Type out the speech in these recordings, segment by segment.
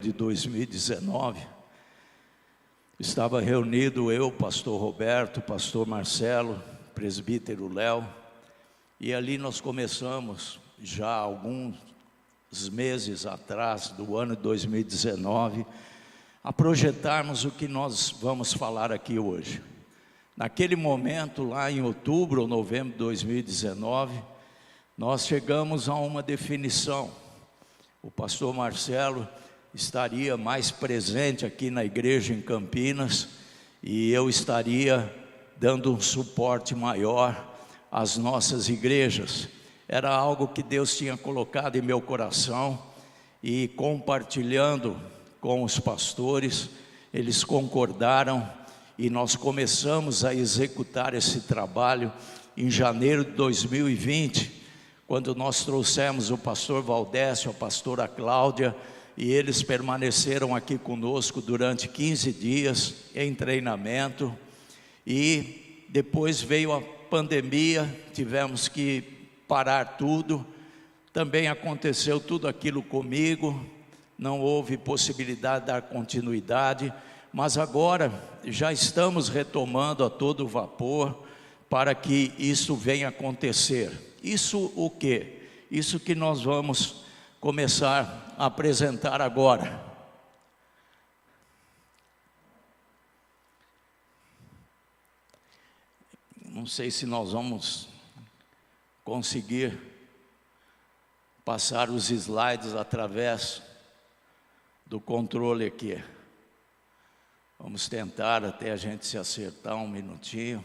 de 2019, estava reunido eu, pastor Roberto, pastor Marcelo, presbítero Léo, e ali nós começamos, já há alguns meses atrás, do ano de 2019, a projetarmos o que nós vamos falar aqui hoje. Naquele momento, lá em outubro ou novembro de 2019, nós chegamos a uma definição. O pastor Marcelo estaria mais presente aqui na igreja em Campinas e eu estaria dando um suporte maior às nossas igrejas. Era algo que Deus tinha colocado em meu coração e compartilhando com os pastores, eles concordaram e nós começamos a executar esse trabalho em janeiro de 2020, quando nós trouxemos o pastor Valdécio, a pastora Cláudia, e eles permaneceram aqui conosco durante 15 dias em treinamento. E depois veio a pandemia, tivemos que parar tudo. Também aconteceu tudo aquilo comigo, não houve possibilidade de dar continuidade, mas agora já estamos retomando a todo vapor para que isso venha acontecer. Isso o quê? Isso que nós vamos começar a apresentar agora. Não sei se nós vamos conseguir passar os slides através do controle aqui. Vamos tentar até a gente se acertar um minutinho.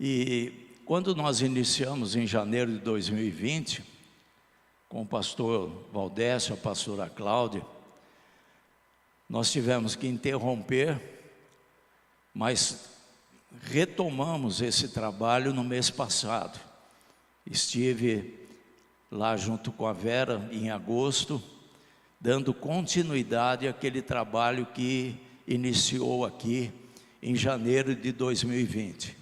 E quando nós iniciamos em janeiro de 2020, com o pastor Valdécio, a pastora Cláudia, nós tivemos que interromper, mas retomamos esse trabalho no mês passado. Estive lá junto com a Vera em agosto, dando continuidade àquele trabalho que iniciou aqui em janeiro de 2020.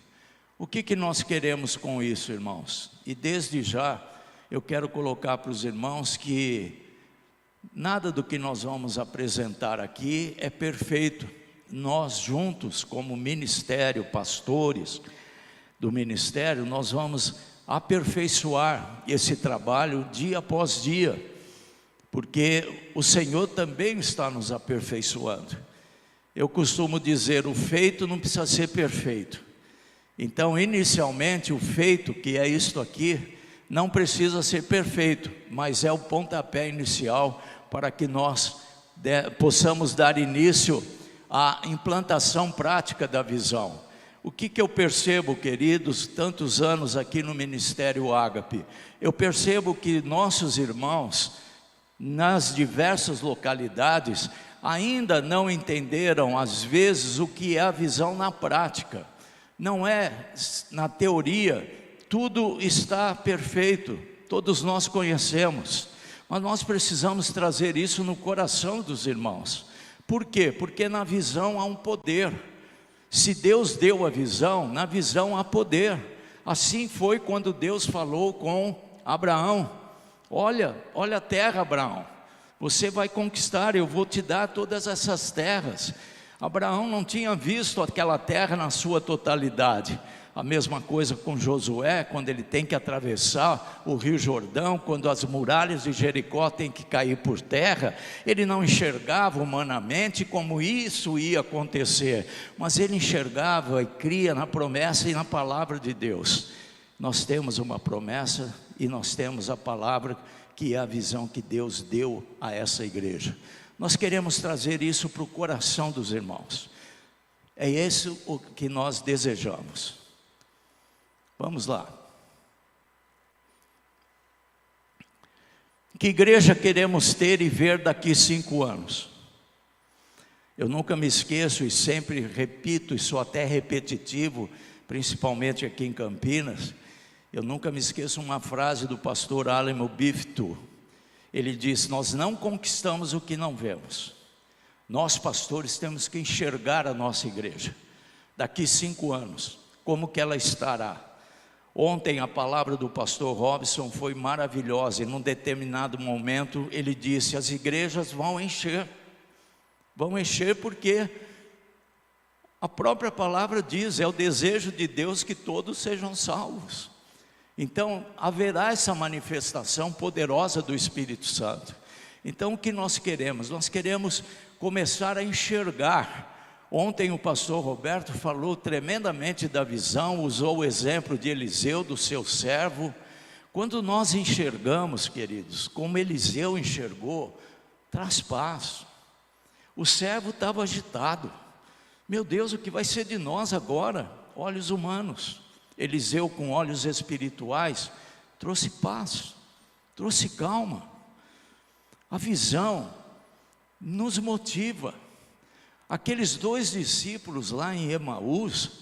O que nós queremos com isso, irmãos? E desde já eu quero colocar para os irmãos que nada do que nós vamos apresentar aqui é perfeito. Nós juntos, como ministério, pastores do ministério, nós vamos aperfeiçoar esse trabalho dia após dia, porque o Senhor também está nos aperfeiçoando. Eu costumo dizer, o feito não precisa ser perfeito. Então, inicialmente, o feito, que é isto aqui, não precisa ser perfeito, mas é o pontapé inicial para que nós possamos dar início à implantação prática da visão. O que eu percebo, queridos, tantos anos aqui no Ministério Ágape? Eu percebo que nossos irmãos, nas diversas localidades, ainda não entenderam, às vezes, o que é a visão na prática. Não é na teoria, tudo está perfeito, todos nós conhecemos, mas nós precisamos trazer isso no coração dos irmãos. Por quê? Porque na visão há um poder. Se Deus deu a visão, na visão há poder. Assim foi quando Deus falou com Abraão: olha a terra, Abraão, você vai conquistar, eu vou te dar todas essas terras. Abraão não tinha visto aquela terra na sua totalidade. A mesma coisa com Josué, quando ele tem que atravessar o Rio Jordão, quando as muralhas de Jericó têm que cair por terra, ele não enxergava humanamente como isso ia acontecer, mas ele enxergava e cria na promessa e na palavra de Deus. Nós temos uma promessa e nós temos a palavra, que é a visão que Deus deu a essa igreja. Nós queremos trazer isso para o coração dos irmãos. É isso o que nós desejamos. Vamos lá. Que igreja queremos ter e ver daqui 5 anos? Eu nunca me esqueço e sempre repito, e sou até repetitivo, principalmente aqui em Campinas. Eu nunca me esqueço uma frase do pastor Allen Obifto. Ele diz: nós não conquistamos o que não vemos, Nós, pastores, temos que enxergar a nossa igreja. Daqui 5 anos, como que ela estará? Ontem a palavra do pastor Robson foi maravilhosa. Em um determinado momento ele disse: as igrejas vão encher porque a própria palavra diz, é o desejo de Deus que todos sejam salvos. Então haverá essa manifestação poderosa do Espírito Santo. Então o que nós queremos? Nós queremos começar a enxergar. Ontem o pastor Roberto falou tremendamente da visão, usou o exemplo de Eliseu, do seu servo. Quando nós enxergamos, queridos, como Eliseu enxergou, traz paz. O servo estava agitado. Meu Deus, o que vai ser de nós agora? Olhos humanos. Eliseu, com olhos espirituais, trouxe paz, trouxe calma. A visão nos motiva. Aqueles 2 discípulos lá em Emaús,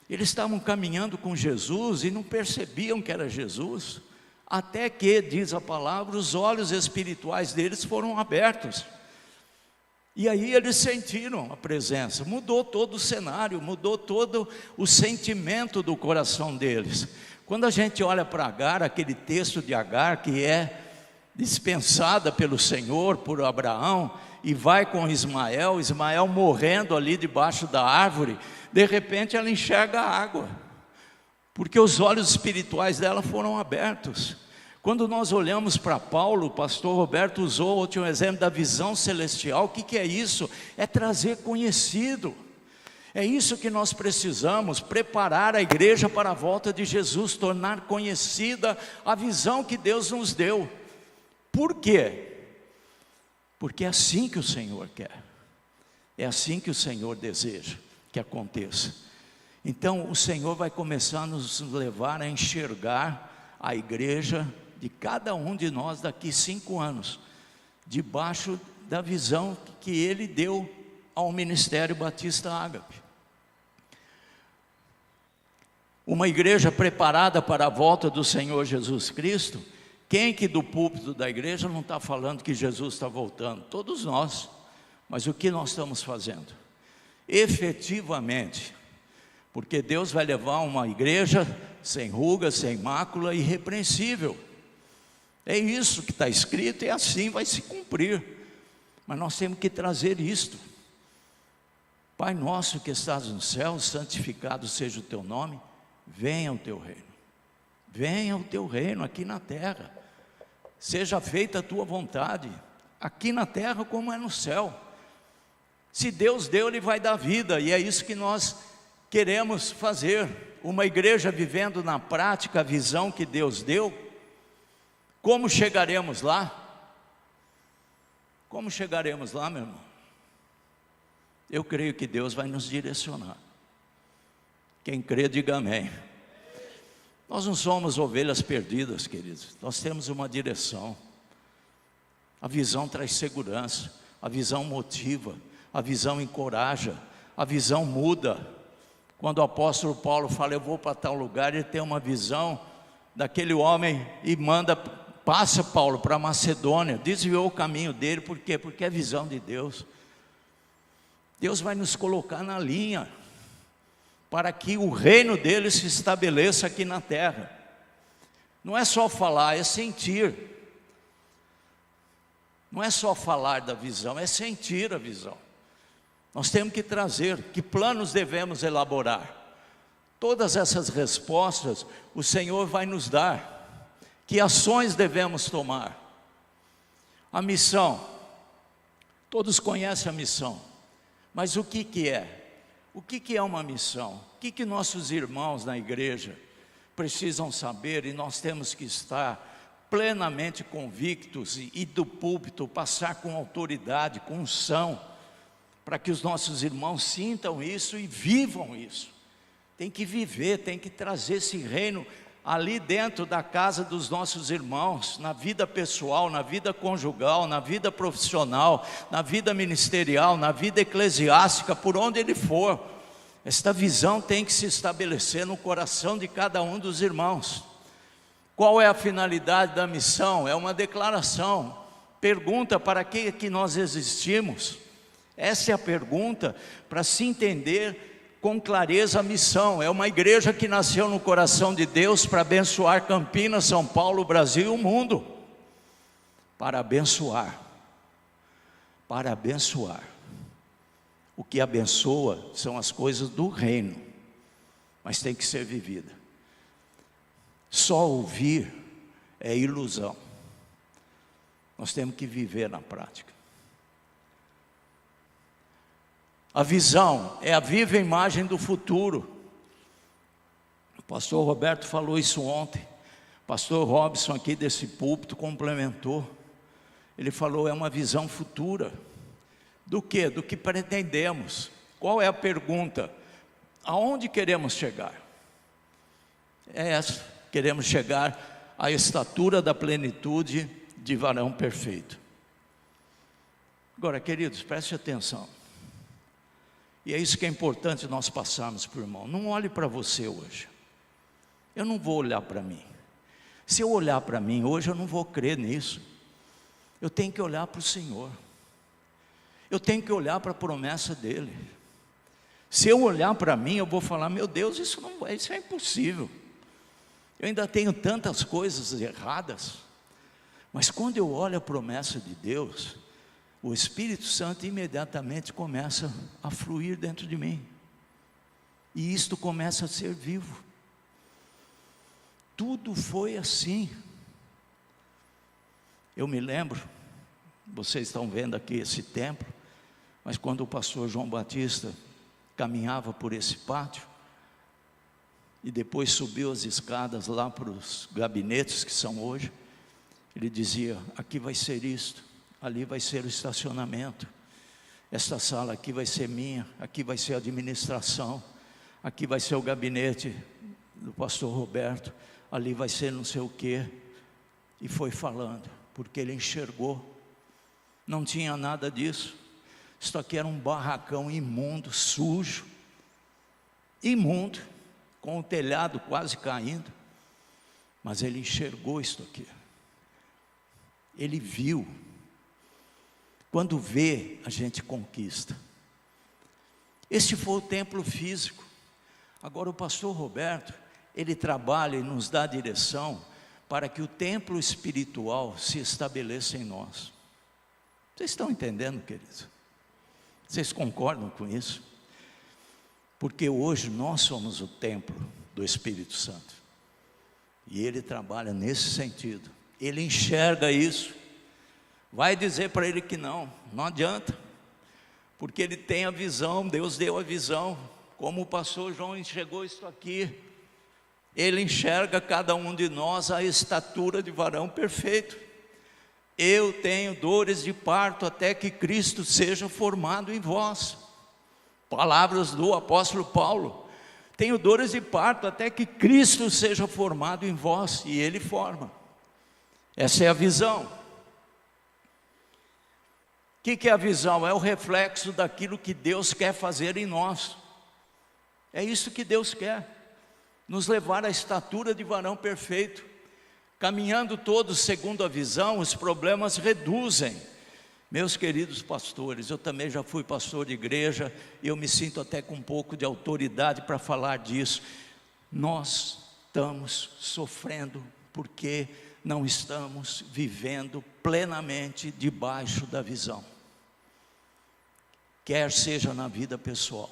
eles estavam caminhando com Jesus e não percebiam que era Jesus, até que, diz a palavra, os olhos espirituais deles foram abertos. E aí eles sentiram a presença, mudou todo o cenário, mudou todo o sentimento do coração deles. Quando a gente olha para Agar, aquele texto de Agar que é dispensada pelo Senhor, por Abraão, e vai com Ismael morrendo ali debaixo da árvore, de repente ela enxerga a água, porque os olhos espirituais dela foram abertos. Quando nós olhamos para Paulo, o pastor Roberto usou um exemplo da visão celestial. O que é isso? É trazer conhecido. É isso que nós precisamos, preparar a igreja para a volta de Jesus, tornar conhecida a visão que Deus nos deu. Por quê? Porque é assim que o Senhor quer, é assim que o Senhor deseja que aconteça. Então o Senhor vai começar a nos levar a enxergar a igreja de cada um de nós daqui 5 anos, debaixo da visão que Ele deu ao Ministério Batista Ágape. Uma igreja preparada para a volta do Senhor Jesus Cristo. Quem que do púlpito da igreja não está falando que Jesus está voltando? Todos nós. Mas o que nós estamos fazendo? Efetivamente, porque Deus vai levar uma igreja sem ruga, sem mácula, irrepreensível. É isso que está escrito e assim vai se cumprir. Mas nós temos que trazer isto. Pai nosso que estás no céu, santificado seja o teu nome, venha o teu reino. Venha o teu reino aqui na terra. Seja feita a tua vontade, aqui na terra como é no céu. Se Deus deu, Ele vai dar vida, e é isso que nós queremos fazer. Uma igreja vivendo na prática a visão que Deus deu. Como chegaremos lá? Como chegaremos lá, meu irmão? Eu creio que Deus vai nos direcionar. Quem crê, diga amém. Nós não somos ovelhas perdidas, queridos. Nós temos uma direção. A visão traz segurança, a visão motiva, a visão encoraja, a visão muda. Quando o apóstolo Paulo fala, eu vou para tal lugar, ele tem uma visão daquele homem e passa Paulo para Macedônia, desviou o caminho dele. Por quê? Porque é visão de Deus. Deus vai nos colocar na linha, para que o reino dele se estabeleça aqui na terra. Não é só falar, é sentir. Não é só falar da visão, é sentir a visão. Nós temos que trazer, que planos devemos elaborar. Todas essas respostas o Senhor vai nos dar. Que ações devemos tomar? A missão. Todos conhecem a missão. Mas o que é? O que é uma missão? O que nossos irmãos na igreja precisam saber, e nós temos que estar plenamente convictos e do púlpito passar com autoridade, com unção, para que os nossos irmãos sintam isso e vivam isso. Tem que viver, tem que trazer esse reino ali dentro da casa dos nossos irmãos, na vida pessoal, na vida conjugal, na vida profissional, na vida ministerial, na vida eclesiástica, por onde ele for. Esta visão tem que se estabelecer no coração de cada um dos irmãos. Qual é a finalidade da missão? É uma declaração. Pergunta: para que nós existimos? Essa é a pergunta para se entender com clareza a missão. É uma igreja que nasceu no coração de Deus para abençoar Campinas, São Paulo, Brasil e o mundo. Para abençoar. Para abençoar. O que abençoa são as coisas do reino, mas tem que ser vivida. Só ouvir é ilusão. Nós temos que viver na prática. A visão é a viva imagem do futuro. O pastor Roberto falou isso ontem. O pastor Robson aqui desse púlpito complementou. Ele falou, é uma visão futura. Do quê? Do que pretendemos. Qual é a pergunta? Aonde queremos chegar? É essa. Queremos chegar à estatura da plenitude de varão perfeito. Agora, queridos, preste atenção. E é isso que é importante nós passarmos por irmão. Não olhe para você hoje. Eu não vou olhar para mim. Se eu olhar para mim hoje, eu não vou crer nisso. Eu tenho que olhar para o Senhor. Eu tenho que olhar para a promessa dEle. Se eu olhar para mim, eu vou falar, meu Deus, isso é impossível. Eu ainda tenho tantas coisas erradas. Mas quando eu olho a promessa de Deus, o Espírito Santo imediatamente começa a fluir dentro de mim. E isto começa a ser vivo. Tudo foi assim. Eu me lembro, vocês estão vendo aqui esse templo, mas quando o pastor João Batista caminhava por esse pátio, e depois subiu as escadas lá para os gabinetes que são hoje, ele dizia, aqui vai ser isto, ali vai ser o estacionamento, esta sala aqui vai ser minha, aqui vai ser a administração, aqui vai ser o gabinete do pastor Roberto, ali vai ser não sei o quê. E foi falando, porque ele enxergou. Não tinha nada disso. Isso aqui era um barracão imundo, sujo, imundo, com o telhado quase caindo. Mas ele enxergou isso aqui. Ele viu. Quando vê, a gente conquista. Este foi o templo físico. Agora o pastor Roberto, ele trabalha e nos dá direção para que o templo espiritual se estabeleça em nós. Vocês estão entendendo, queridos? Vocês concordam com isso? Porque hoje nós somos o templo do Espírito Santo. E ele trabalha nesse sentido. Ele enxerga isso. Vai dizer para ele que não adianta. Porque ele tem a visão, Deus deu a visão. Como o pastor João enxergou isso aqui. Ele enxerga cada um de nós a estatura de varão perfeito. Eu tenho dores de parto até que Cristo seja formado em vós. Palavras do apóstolo Paulo. Tenho dores de parto até que Cristo seja formado em vós. E Ele forma. Essa é a visão. O que é a visão? É o reflexo daquilo que Deus quer fazer em nós. É isso que Deus quer. Nos levar à estatura de varão perfeito. Caminhando todos segundo a visão, os problemas reduzem. Meus queridos pastores, eu também já fui pastor de igreja, e eu me sinto até com um pouco de autoridade para falar disso. Nós estamos sofrendo porque não estamos vivendo plenamente debaixo da visão. Quer seja na vida pessoal,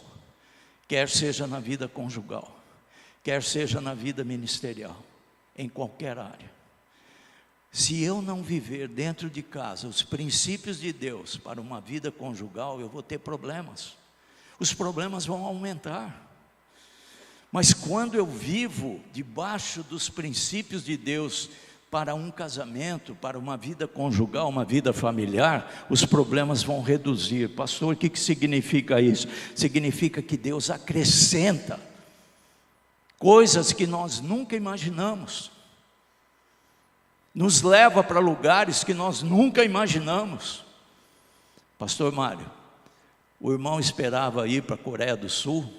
quer seja na vida conjugal, quer seja na vida ministerial, em qualquer área. Se eu não viver dentro de casa os princípios de Deus para uma vida conjugal, eu vou ter problemas. Os problemas vão aumentar. Mas quando eu vivo debaixo dos princípios de Deus para um casamento, para uma vida conjugal, uma vida familiar, os problemas vão reduzir. Pastor, o que significa isso? Significa que Deus acrescenta coisas que nós nunca imaginamos. Nos leva para lugares que nós nunca imaginamos. Pastor Mário, o irmão esperava ir para a Coreia do Sul?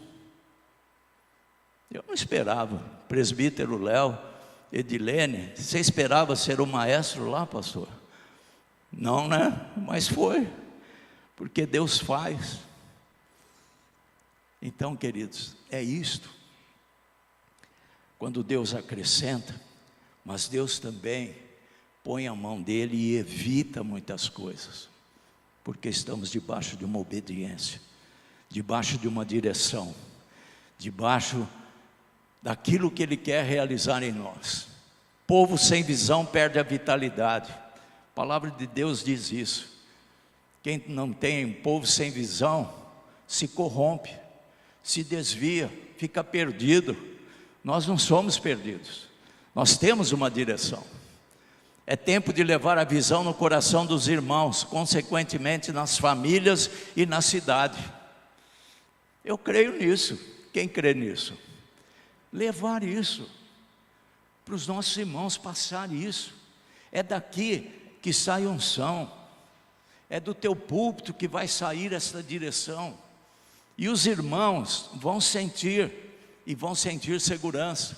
Eu não esperava. Presbítero Léo, Edilene, você esperava ser o maestro lá, pastor? Não, né? Mas foi. porque Deus faz. Então, queridos, é isto. Quando Deus acrescenta, mas Deus também põe a mão dele e evita muitas coisas, porque estamos debaixo de uma obediência, debaixo de uma direção, debaixo daquilo que Ele quer realizar em nós. Povo sem visão perde a vitalidade. A palavra de Deus diz isso. Quem não tem povo sem visão se corrompe, se desvia, fica perdido. Nós não somos perdidos, nós temos uma direção. É tempo de levar a visão no coração dos irmãos, consequentemente nas famílias e na cidade. Eu creio nisso. Quem crê nisso? Levar isso para os nossos irmãos, passar isso. É daqui que sai unção, é do teu púlpito que vai sair essa direção, e os irmãos vão sentir, e vão sentir segurança.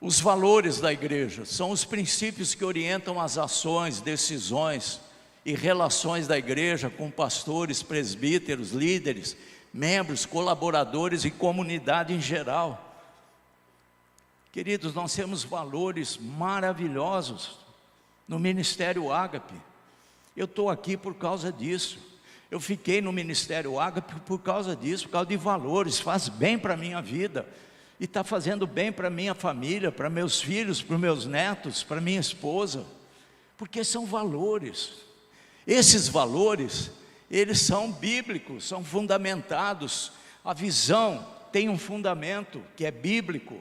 Os valores da igreja são os princípios que orientam as ações, decisões e relações da igreja com pastores, presbíteros, líderes, membros, colaboradores e comunidade em geral. Queridos, nós temos valores maravilhosos no Ministério Ágape. Eu estou aqui por causa disso. Eu fiquei no Ministério Ágape por causa disso, por causa de valores. Faz bem para a minha vida, e está fazendo bem para a minha família, para meus filhos, para os meus netos, para minha esposa, porque são valores. Esses valores, eles são bíblicos, são fundamentados. A visão tem um fundamento que é bíblico,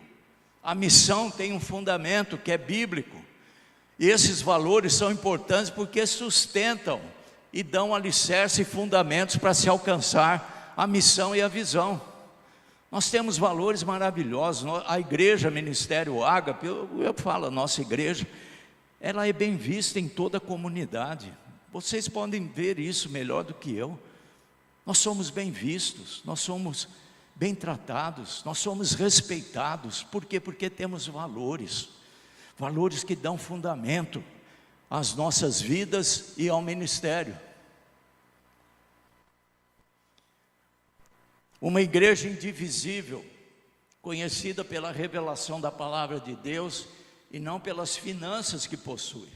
a missão tem um fundamento que é bíblico, e esses valores são importantes porque sustentam e dão alicerce e fundamentos para se alcançar a missão e a visão. Nós temos valores maravilhosos. A igreja Ministério Ágape, eu falo, a nossa igreja, ela é bem vista em toda a comunidade. Vocês podem ver isso melhor do que eu. Nós somos bem vistos, nós somos bem tratados, nós somos respeitados. Por quê? Porque temos valores, valores que dão fundamento às nossas vidas e ao ministério. Uma igreja indivisível, conhecida pela revelação da palavra de Deus e não pelas finanças que possui.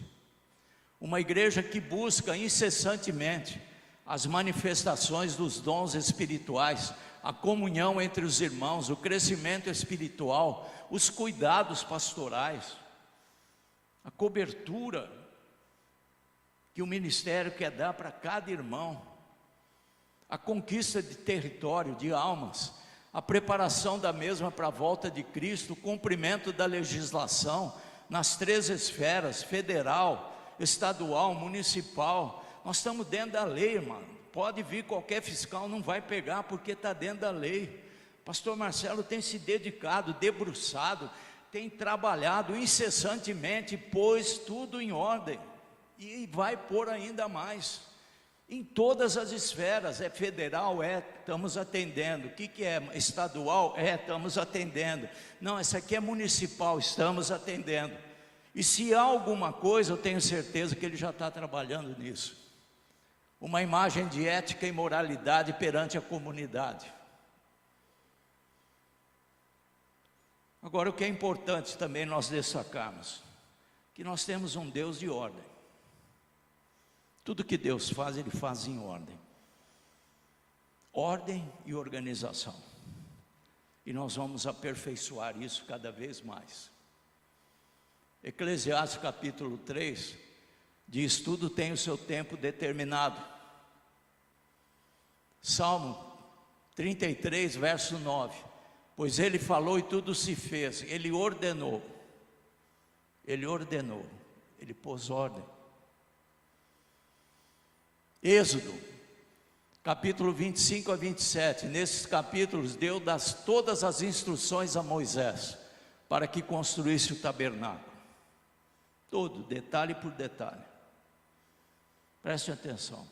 Uma igreja que busca incessantemente as manifestações dos dons espirituais, a comunhão entre os irmãos, o crescimento espiritual, os cuidados pastorais, a cobertura que o ministério quer dar para cada irmão, a conquista de território, de almas, a preparação da mesma para a volta de Cristo, o cumprimento da legislação nas 3 esferas, federal, estadual, municipal. Nós estamos dentro da lei, irmão. Pode vir qualquer fiscal, não vai pegar porque está dentro da lei. Pastor Marcelo tem se dedicado, debruçado, tem trabalhado incessantemente, pôs tudo em ordem e vai pôr ainda mais. Em todas as esferas, é federal, estamos atendendo. O que é estadual? Estamos atendendo. Não, essa aqui é municipal, estamos atendendo. E se há alguma coisa, eu tenho certeza que ele já está trabalhando nisso. Uma imagem de ética e moralidade perante a comunidade. Agora, o que é importante também nós destacarmos, que nós temos um Deus de ordem. Tudo que Deus faz, Ele faz em ordem. Ordem e organização. E nós vamos aperfeiçoar isso cada vez mais. Eclesiastes capítulo 3 diz: tudo tem o seu tempo determinado. Salmo 33, verso 9: pois Ele falou e tudo se fez. Ele ordenou, Ele pôs ordem. Êxodo, capítulo 25 a 27, nesses capítulos Deus dá todas as instruções a Moisés, para que construísse o tabernáculo, todo, detalhe por detalhe. Preste atenção,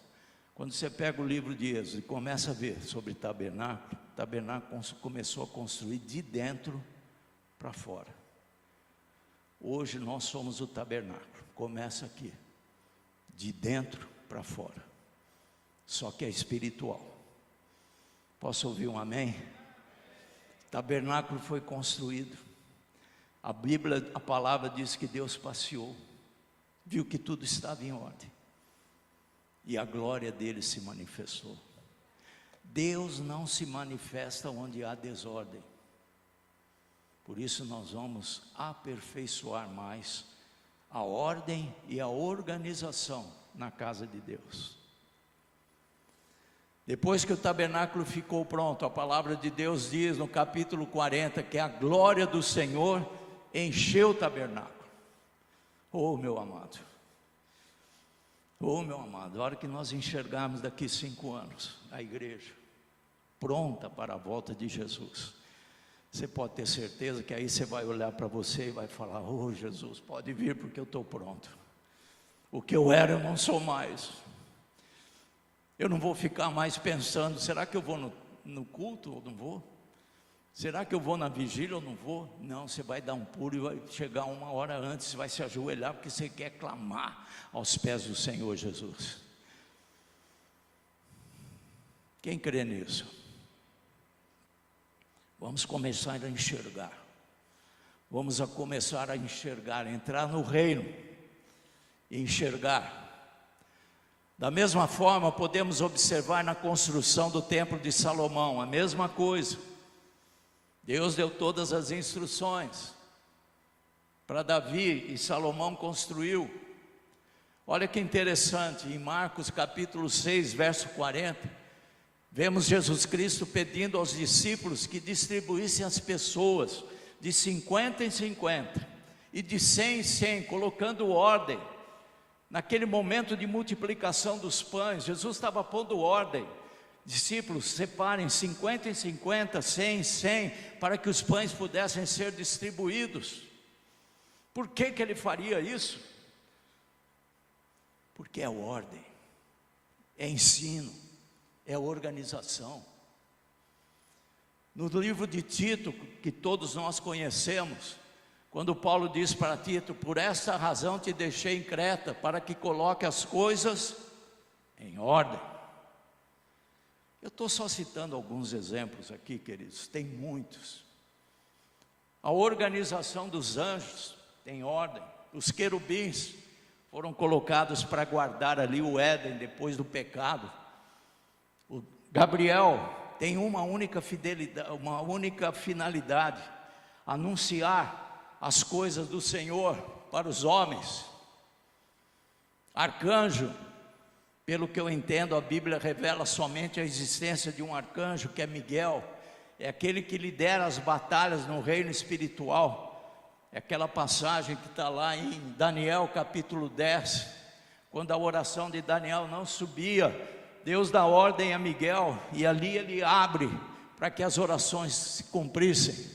quando você pega o livro de Êxodo e começa a ver sobre o tabernáculo começou a construir de dentro para fora. Hoje nós somos o tabernáculo, começa aqui, de dentro para fora, só que é espiritual. Posso ouvir um amém? O tabernáculo foi construído. A Bíblia, a palavra diz que Deus passeou, viu que tudo estava em ordem, e a glória dele se manifestou. Deus não se manifesta onde há desordem. Por isso nós vamos aperfeiçoar mais a ordem e a organização na casa de Deus. Depois que o tabernáculo ficou pronto, a palavra de Deus diz no capítulo 40 que a glória do Senhor encheu o tabernáculo. Oh, meu amado, a hora que nós enxergarmos daqui 5 anos a igreja pronta para a volta de Jesus, você pode ter certeza que aí você vai olhar para você e vai falar: oh Jesus, pode vir porque eu estou pronto. O que eu era eu não sou mais. Eu não vou ficar mais pensando: será que eu vou no culto ou não vou? Será que eu vou na vigília ou não vou? Não, você vai dar um pulo e vai chegar 1 hora antes, você vai se ajoelhar porque você quer clamar aos pés do Senhor Jesus. Quem crê nisso? Vamos começar a enxergar. Vamos começar a enxergar, entrar no reino e enxergar. Da mesma forma, podemos observar na construção do templo de Salomão, a mesma coisa. Deus deu todas as instruções para Davi e Salomão construiu. Olha que interessante, em Marcos capítulo 6, verso 40, vemos Jesus Cristo pedindo aos discípulos que distribuíssem as pessoas de 50 em 50 e de 100 em 100, colocando ordem. Naquele momento de multiplicação dos pães, Jesus estava pondo ordem. Discípulos, separem 50 em 50, 100 em 100, para que os pães pudessem ser distribuídos. Por que ele faria isso? Porque é ordem, é ensino, é organização. No livro de Tito, que todos nós conhecemos, quando Paulo diz para Tito: por esta razão te deixei em Creta, para que coloque as coisas em ordem. Eu estou só citando alguns exemplos aqui, queridos, tem muitos. A organização dos anjos tem ordem. Os querubins foram colocados para guardar ali o Éden depois do pecado. O Gabriel tem uma única finalidade: anunciar as coisas do Senhor para os homens. Arcanjo, pelo que eu entendo, a Bíblia revela somente a existência de um arcanjo, que é Miguel. É aquele que lidera as batalhas no reino espiritual. É aquela passagem que está lá em Daniel capítulo 10, quando a oração de Daniel não subia, Deus dá ordem a Miguel, e ali ele abre para que as orações se cumprissem.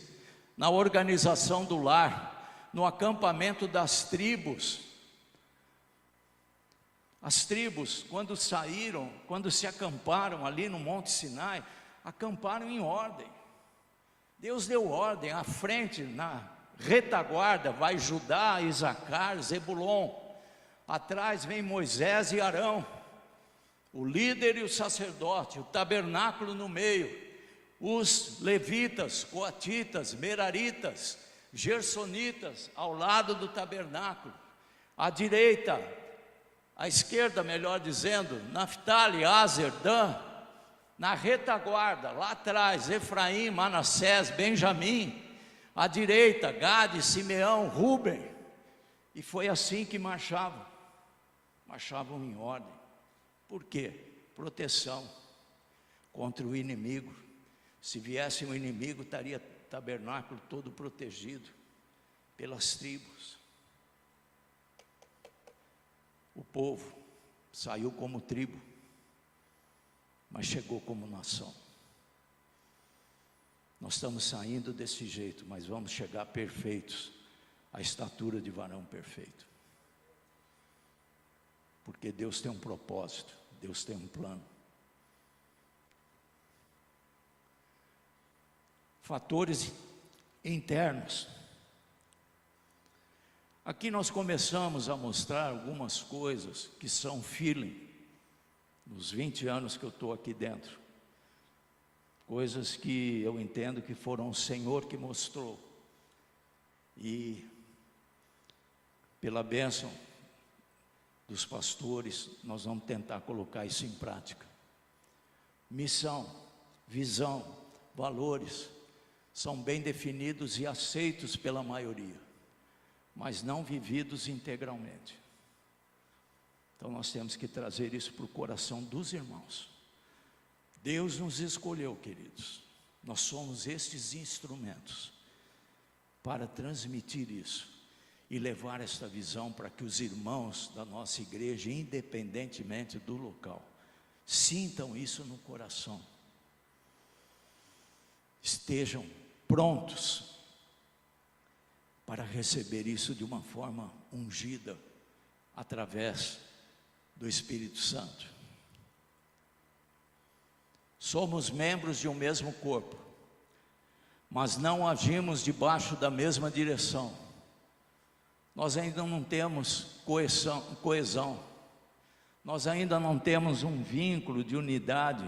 Na organização do lar, no acampamento das tribos. As tribos, quando saíram, quando se acamparam ali no Monte Sinai, acamparam em ordem. Deus deu ordem. À frente, na retaguarda, vai Judá, Isacar, Zebulon. Atrás vem Moisés e Arão, o líder e o sacerdote, o tabernáculo no meio, os levitas, coatitas, meraritas, gersonitas ao lado do tabernáculo. À direita, à esquerda, melhor dizendo, Naftali, Aser, Dan. Na retaguarda, lá atrás, Efraim, Manassés, Benjamim. À direita, Gade, Simeão, Ruben. E foi assim que marchavam em ordem. Por quê? Proteção contra o inimigo. Se viesse um inimigo, estaria o tabernáculo todo protegido pelas tribos. O povo saiu como tribo, mas chegou como nação. Nós estamos saindo desse jeito, mas vamos chegar perfeitos, à estatura de varão perfeito. Porque Deus tem um propósito, Deus tem um plano. Fatores internos. Aqui nós começamos a mostrar algumas coisas que são feeling, nos 20 anos que eu estou aqui dentro. Coisas que eu entendo que foram o Senhor que mostrou. E pela bênção dos pastores, nós vamos tentar colocar isso em prática. Missão, visão, valores são bem definidos e aceitos pela maioria, mas não vividos integralmente. Então nós temos que trazer isso para o coração dos irmãos. Deus nos escolheu, queridos. Nós somos estes instrumentos para transmitir isso e levar esta visão para que os irmãos da nossa igreja, independentemente do local, sintam isso no coração. Estejam prontos para receber isso de uma forma ungida, através do Espírito Santo. Somos membros de um mesmo corpo, mas não agimos debaixo da mesma direção. Nós ainda não temos coesão. Nós ainda não temos um vínculo de unidade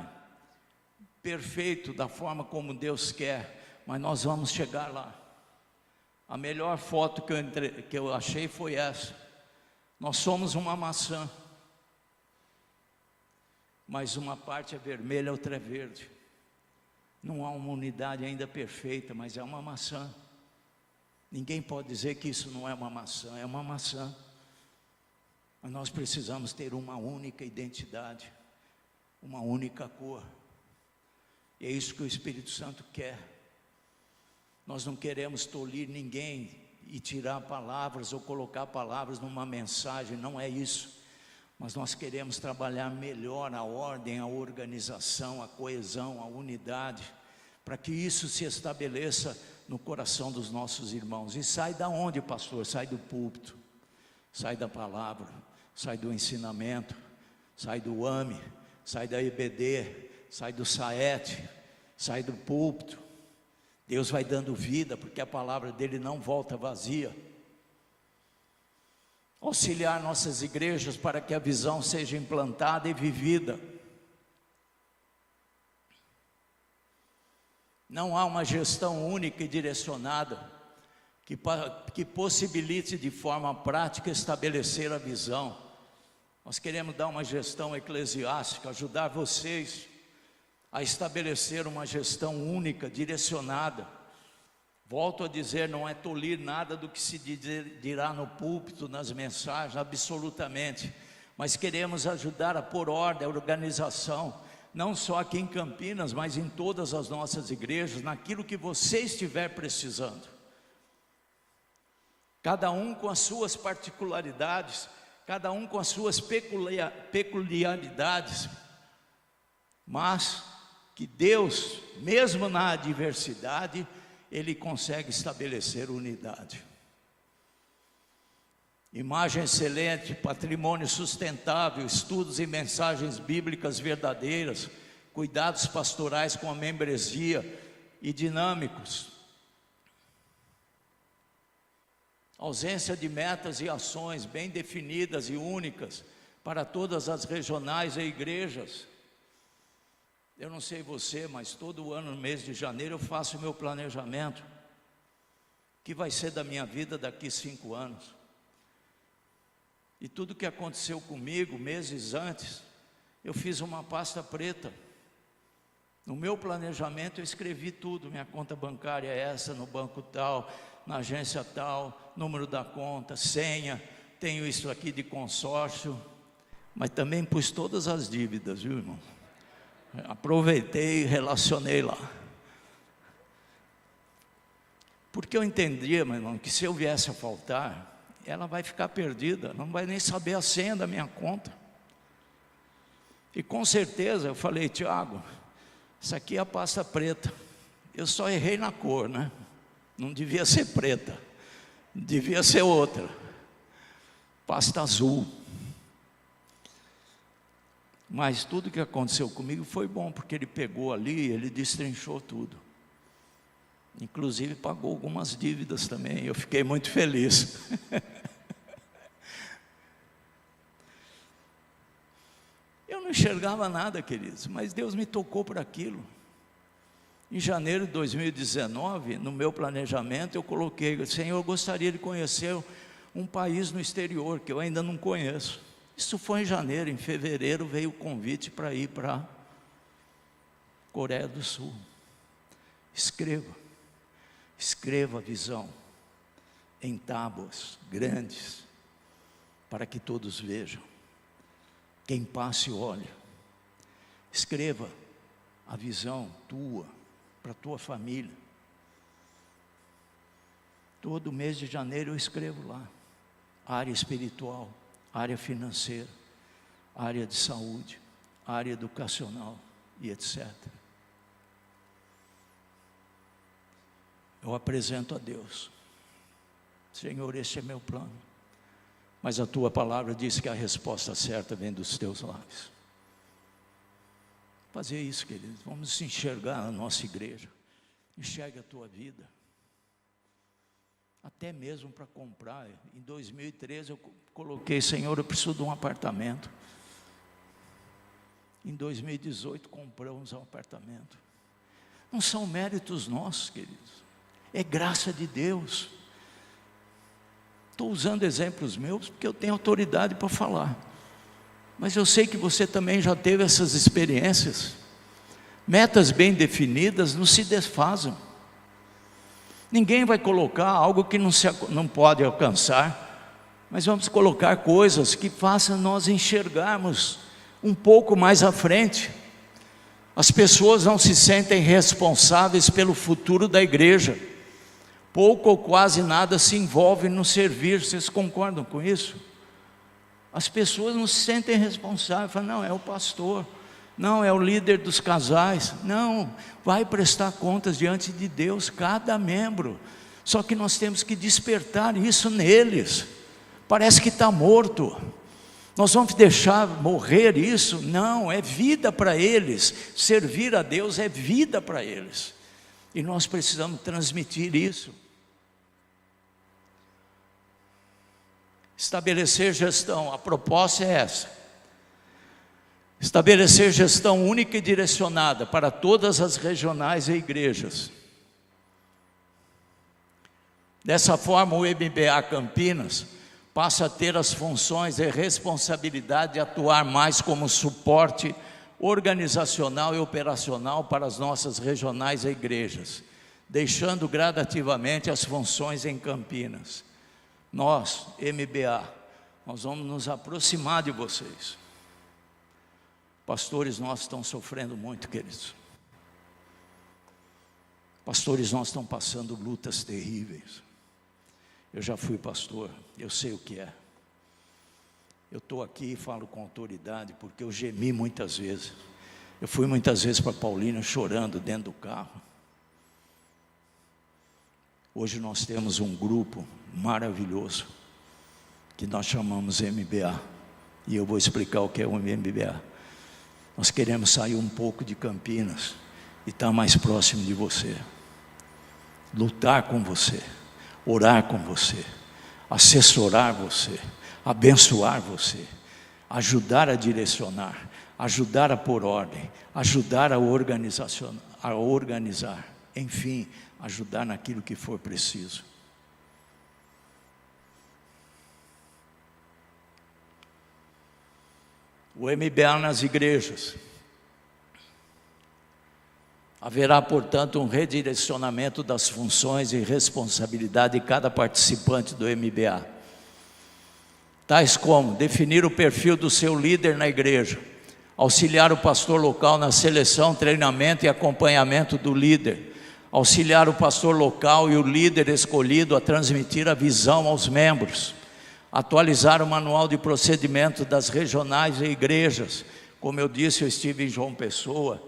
perfeito da forma como Deus quer, mas nós vamos chegar lá. A melhor foto que eu achei foi essa. Nós somos uma maçã, mas uma parte é vermelha, outra é verde. Não há uma unidade ainda perfeita, mas é uma maçã. Ninguém pode dizer que isso não é uma maçã, é uma maçã. Mas nós precisamos ter uma única identidade, uma única cor. E é isso que o Espírito Santo quer. Nós não queremos tolir ninguém e tirar palavras ou colocar palavras numa mensagem, não é isso. Mas nós queremos trabalhar melhor a ordem, a organização, a coesão, a unidade, para que isso se estabeleça no coração dos nossos irmãos. E sai da onde, pastor? Sai do púlpito, sai da palavra, sai do ensinamento, sai do AME, sai da EBD, sai do SAET, sai do púlpito. Deus vai dando vida, porque a palavra dele não volta vazia. Auxiliar nossas igrejas para que a visão seja implantada e vivida. Não há uma gestão única e direcionada que possibilite de forma prática estabelecer a visão. Nós queremos dar uma gestão eclesiástica, ajudar vocês a estabelecer uma gestão única, direcionada. Volto a dizer, não é tolir nada do que se dirá no púlpito, nas mensagens, absolutamente. Mas queremos ajudar a pôr ordem, a organização, não só aqui em Campinas, mas em todas as nossas igrejas, naquilo que você estiver precisando. Cada um com as suas particularidades, cada um com as suas peculiaridades, mas que Deus, mesmo na adversidade, Ele consegue estabelecer unidade. Imagem excelente, patrimônio sustentável, estudos e mensagens bíblicas verdadeiras, cuidados pastorais com a membresia e dinâmicos. Ausência de metas e ações bem definidas e únicas para todas as regionais e igrejas. Eu não sei você, mas todo ano, no mês de janeiro, eu faço o meu planejamento. O que vai ser da minha vida daqui 5 anos? E tudo que aconteceu comigo, meses antes, eu fiz uma pasta preta. No meu planejamento eu escrevi tudo, minha conta bancária é essa, no banco tal, na agência tal, número da conta, senha, tenho isso aqui de consórcio, mas também pus todas as dívidas, viu, irmão? Aproveitei e relacionei lá. Porque eu entendia, meu irmão, que se eu viesse a faltar, ela vai ficar perdida, não vai nem saber a senha da minha conta. E com certeza eu falei, Tiago, isso aqui é a pasta preta. Eu só errei na cor, né? Não devia ser preta, devia ser outra. Pasta azul. Mas tudo que aconteceu comigo foi bom, porque ele pegou ali, ele destrinchou tudo. Inclusive pagou algumas dívidas também, eu fiquei muito feliz. Eu não enxergava nada, queridos, mas Deus me tocou por aquilo. Em janeiro de 2019, no meu planejamento, eu coloquei: Senhor, eu gostaria de conhecer um país no exterior que eu ainda não conheço. Isso foi em janeiro. Em fevereiro veio o convite para ir para a Coreia do Sul. Escreva a visão em tábuas grandes, para que todos vejam. Quem passe olha. Escreva a visão tua, para a tua família. Todo mês de janeiro eu escrevo lá. Área espiritual, área financeira, área de saúde, área educacional e etc. Eu apresento a Deus: Senhor, este é meu plano, mas a tua palavra diz que a resposta certa vem dos teus lábios. Fazer isso, queridos. Vamos se enxergar na nossa igreja. Enxergue a tua vida. Até mesmo para comprar. Em 2013 eu coloquei: Senhor, eu preciso de um apartamento. Em 2018 compramos um apartamento. Não são méritos nossos, queridos, é graça de Deus. Estou usando exemplos meus porque eu tenho autoridade para falar, mas eu sei que você também já teve essas experiências. Metas bem definidas não se desfazem. Ninguém vai colocar algo que não pode alcançar, mas vamos colocar coisas que façam nós enxergarmos um pouco mais à frente. As pessoas não se sentem responsáveis pelo futuro da igreja. Pouco ou quase nada se envolve no servir. Vocês concordam com isso? As pessoas não se sentem responsáveis. Falam: não, é o pastor, não, é o líder dos casais. Não, vai prestar contas diante de Deus, cada membro. Só que nós temos que despertar isso neles. Parece que está morto. Nós vamos deixar morrer isso? Não, é vida para eles. Servir a Deus é vida para eles. E nós precisamos transmitir isso. Estabelecer gestão, a proposta é essa: estabelecer gestão única e direcionada para todas as regionais e igrejas. Dessa forma, o MBA Campinas passa a ter as funções e responsabilidade de atuar mais como suporte organizacional e operacional para as nossas regionais e igrejas, deixando gradativamente as funções em Campinas. Nós, MBA, nós vamos nos aproximar de vocês. Pastores nossos estão sofrendo muito, queridos. Pastores nossos estão passando lutas terríveis. Eu já fui pastor, eu sei o que é. Eu estou aqui e falo com autoridade, porque eu gemi muitas vezes. Eu fui muitas vezes para Paulínia chorando dentro do carro. Hoje nós temos um grupo maravilhoso, que nós chamamos MBA. E eu vou explicar o que é o MBA. Nós queremos sair um pouco de Campinas e estar mais próximo de você. Lutar com você, orar com você, assessorar você, abençoar você, ajudar a direcionar, ajudar a pôr ordem, ajudar a organizar, enfim, ajudar naquilo que for preciso. O MBA nas igrejas. Haverá, portanto, um redirecionamento das funções e responsabilidade de cada participante do MBA. Tais como definir o perfil do seu líder na igreja, auxiliar o pastor local na seleção, treinamento e acompanhamento do líder, auxiliar o pastor local e o líder escolhido a transmitir a visão aos membros, atualizar o manual de procedimento das regionais e igrejas. Como eu disse, eu estive em João Pessoa,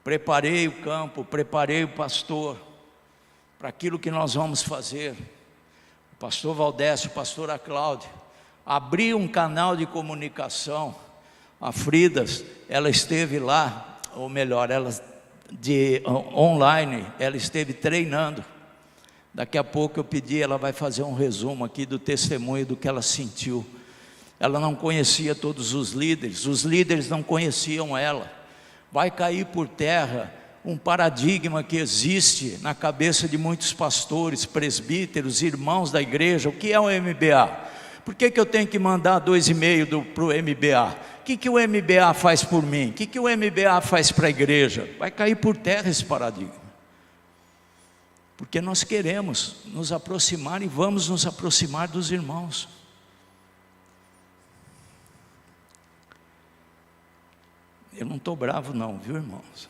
preparei o campo, preparei o pastor para aquilo que nós vamos fazer. O pastor Valdécio, a pastora Cláudia, abri um canal de comunicação. A Fridas, ela esteve lá, ou melhor, online, ela esteve treinando. Daqui a pouco eu pedi, ela vai fazer um resumo aqui do testemunho do que ela sentiu. Ela não conhecia todos os líderes não conheciam ela. Vai cair por terra um paradigma que existe na cabeça de muitos pastores, presbíteros, irmãos da igreja. O que é o MBA? Por que eu tenho que mandar 2,5 para o MBA? O que o MBA faz por mim? O que o MBA faz para a igreja? Vai cair por terra esse paradigma. Porque nós queremos nos aproximar e vamos nos aproximar dos irmãos. Eu não estou bravo não, viu, irmãos?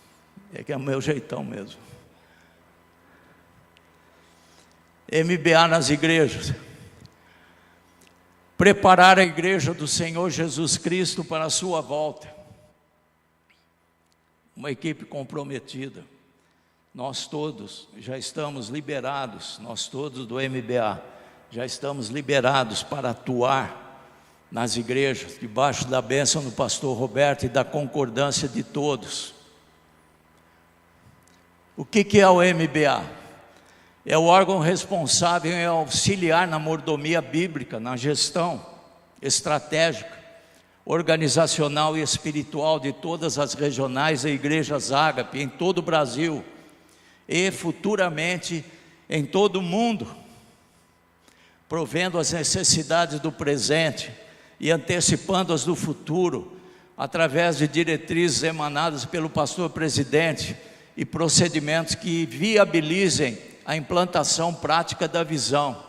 É que é o meu jeitão mesmo. MBA nas igrejas. Preparar a igreja do Senhor Jesus Cristo para a sua volta. Uma equipe comprometida. Nós todos já estamos liberados, nós todos do MBA, já estamos liberados para atuar nas igrejas, debaixo da bênção do pastor Roberto e da concordância de todos. O que é o MBA? É o órgão responsável em auxiliar na mordomia bíblica, na gestão estratégica, organizacional e espiritual de todas as regionais e igrejas Ágape em todo o Brasil e futuramente em todo o mundo, provendo as necessidades do presente e antecipando as do futuro, através de diretrizes emanadas pelo pastor presidente e procedimentos que viabilizem a implantação prática da visão.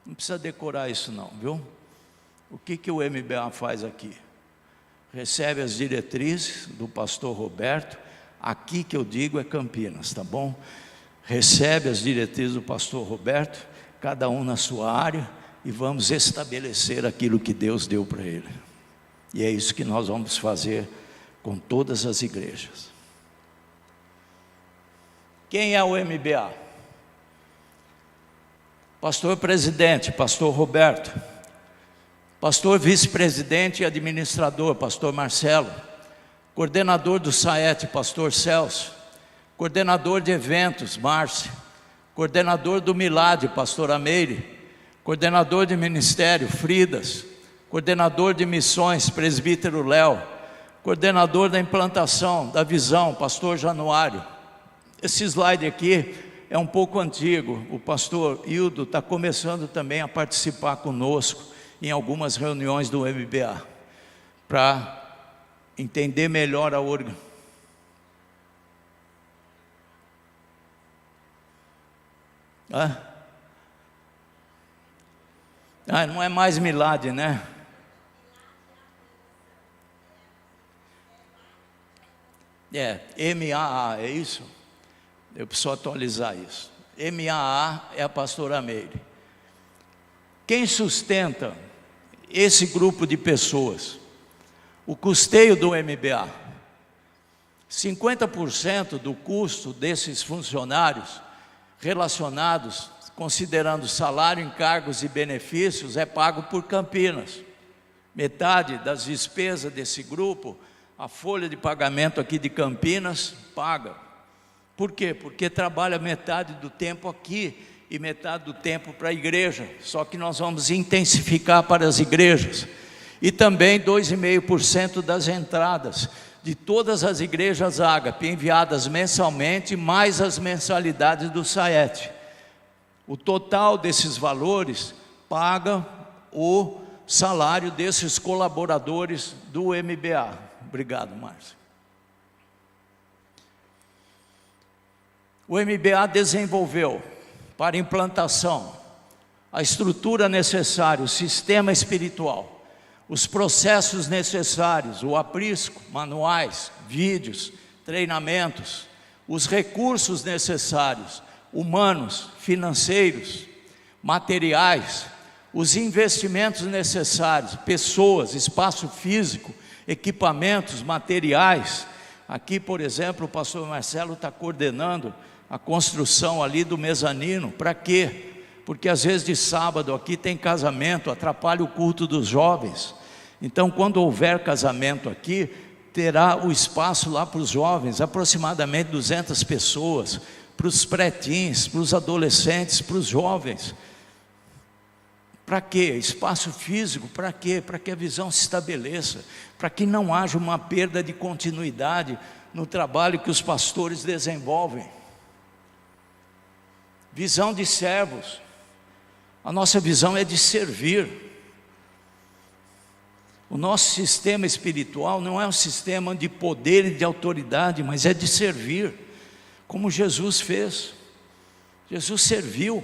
Não precisa decorar isso não, viu? O que o MBA faz aqui? Recebe as diretrizes do pastor Roberto, aqui que eu digo é Campinas, tá bom? Recebe as diretrizes do pastor Roberto, cada um na sua área, e vamos estabelecer aquilo que Deus deu para ele. E é isso que nós vamos fazer com todas as igrejas. Quem é o MBA? Pastor presidente, pastor Roberto. Pastor vice-presidente e administrador, pastor Marcelo. Coordenador do SAET, pastor Celso. Coordenador de eventos, Márcia. Coordenador do Milad, pastor Ameire. Coordenador de ministério, Fridas. Coordenador de missões, presbítero Léo. Coordenador da implantação da visão, pastor Januário. Esse slide aqui é um pouco antigo. O pastor Hildo está começando também a participar conosco em algumas reuniões do MBA, para entender melhor a organização. Não é mais Milad, né? MAA, é isso? Eu preciso atualizar isso. MAA é a pastora Meire. Quem sustenta esse grupo de pessoas? O custeio do MBA. 50% do custo desses funcionários relacionados, considerando salário, encargos e benefícios, é pago por Campinas. Metade das despesas desse grupo, a folha de pagamento aqui de Campinas paga. Por quê? Porque trabalha metade do tempo aqui e metade do tempo para a igreja. Só que nós vamos intensificar para as igrejas. E também 2,5% das entradas de todas as igrejas Ágape, enviadas mensalmente, mais as mensalidades do SAET. O total desses valores paga o salário desses colaboradores do MBA. Obrigado, Márcio. O MBA desenvolveu para implantação a estrutura necessária, o sistema espiritual, os processos necessários, o aprisco, manuais, vídeos, treinamentos, os recursos necessários, humanos, financeiros, materiais, os investimentos necessários, pessoas, espaço físico, equipamentos, materiais. Aqui, por exemplo, o pastor Marcelo está coordenando a construção ali do mezanino. Para quê? Porque às vezes de sábado aqui tem casamento, atrapalha o culto dos jovens. Então, quando houver casamento aqui, terá o espaço lá para os jovens, aproximadamente 200 pessoas, para os pré-teens, para os adolescentes, para os jovens. Para quê? Espaço físico, para quê? Para que a visão se estabeleça, para que não haja uma perda de continuidade no trabalho que os pastores desenvolvem. Visão de servos. A nossa visão é de servir. O nosso sistema espiritual não é um sistema de poder e de autoridade, mas é de servir, como Jesus fez. Jesus serviu.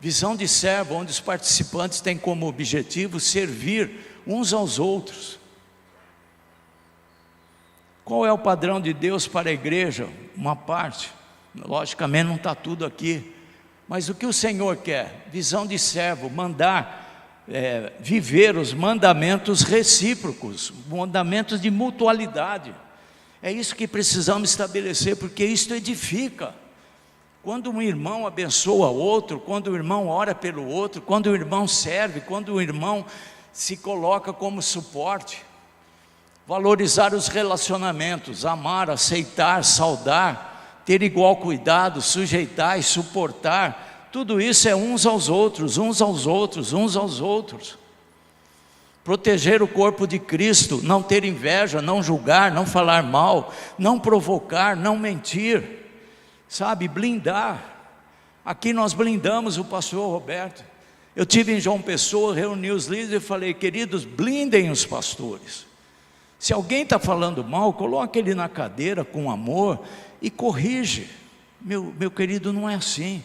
Visão de servo, onde os participantes têm como objetivo servir uns aos outros. Qual é o padrão de Deus para a igreja? Uma parte, logicamente não está tudo aqui, mas o que o Senhor quer? Visão de servo, mandar viver os mandamentos recíprocos, mandamentos de mutualidade. É isso que precisamos estabelecer, porque isto edifica. Quando um irmão abençoa outro, quando o irmão ora pelo outro, quando o irmão serve, quando o irmão se coloca como suporte. Valorizar os relacionamentos, amar, aceitar, saudar, ter igual cuidado, sujeitar e suportar, tudo isso é uns aos outros, uns aos outros, uns aos outros. Proteger o corpo de Cristo, não ter inveja, não julgar, não falar mal, não provocar, não mentir, sabe, blindar. Aqui nós blindamos o pastor Roberto. Eu tive em João Pessoa, reuni os líderes e falei: queridos, blindem os pastores. Se alguém está falando mal, coloque ele na cadeira com amor e corrige. Meu querido, não é assim.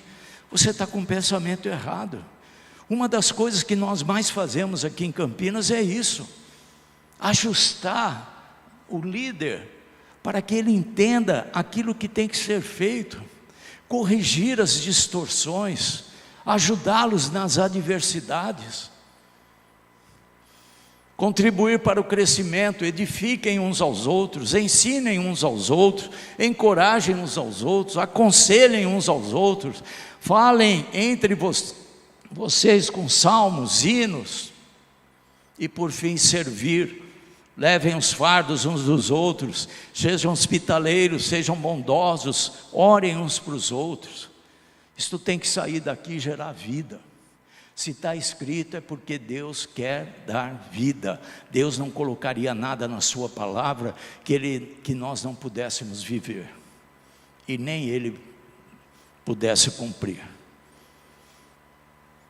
Você está com um pensamento errado. Uma das coisas que nós mais fazemos aqui em Campinas é isso: ajustar o líder para que ele entenda aquilo que tem que ser feito, corrigir as distorções, ajudá-los nas adversidades, contribuir para o crescimento. Edifiquem uns aos outros, ensinem uns aos outros, encorajem uns aos outros, aconselhem uns aos outros, falem entre vocês com salmos, hinos, e por fim servir. Levem os fardos uns dos outros, sejam hospitaleiros, sejam bondosos, orem uns para os outros. Isto tem que sair daqui e gerar vida. Se está escrito é porque Deus quer dar vida. Deus não colocaria nada na sua palavra que nós não pudéssemos viver, e nem Ele pudesse cumprir.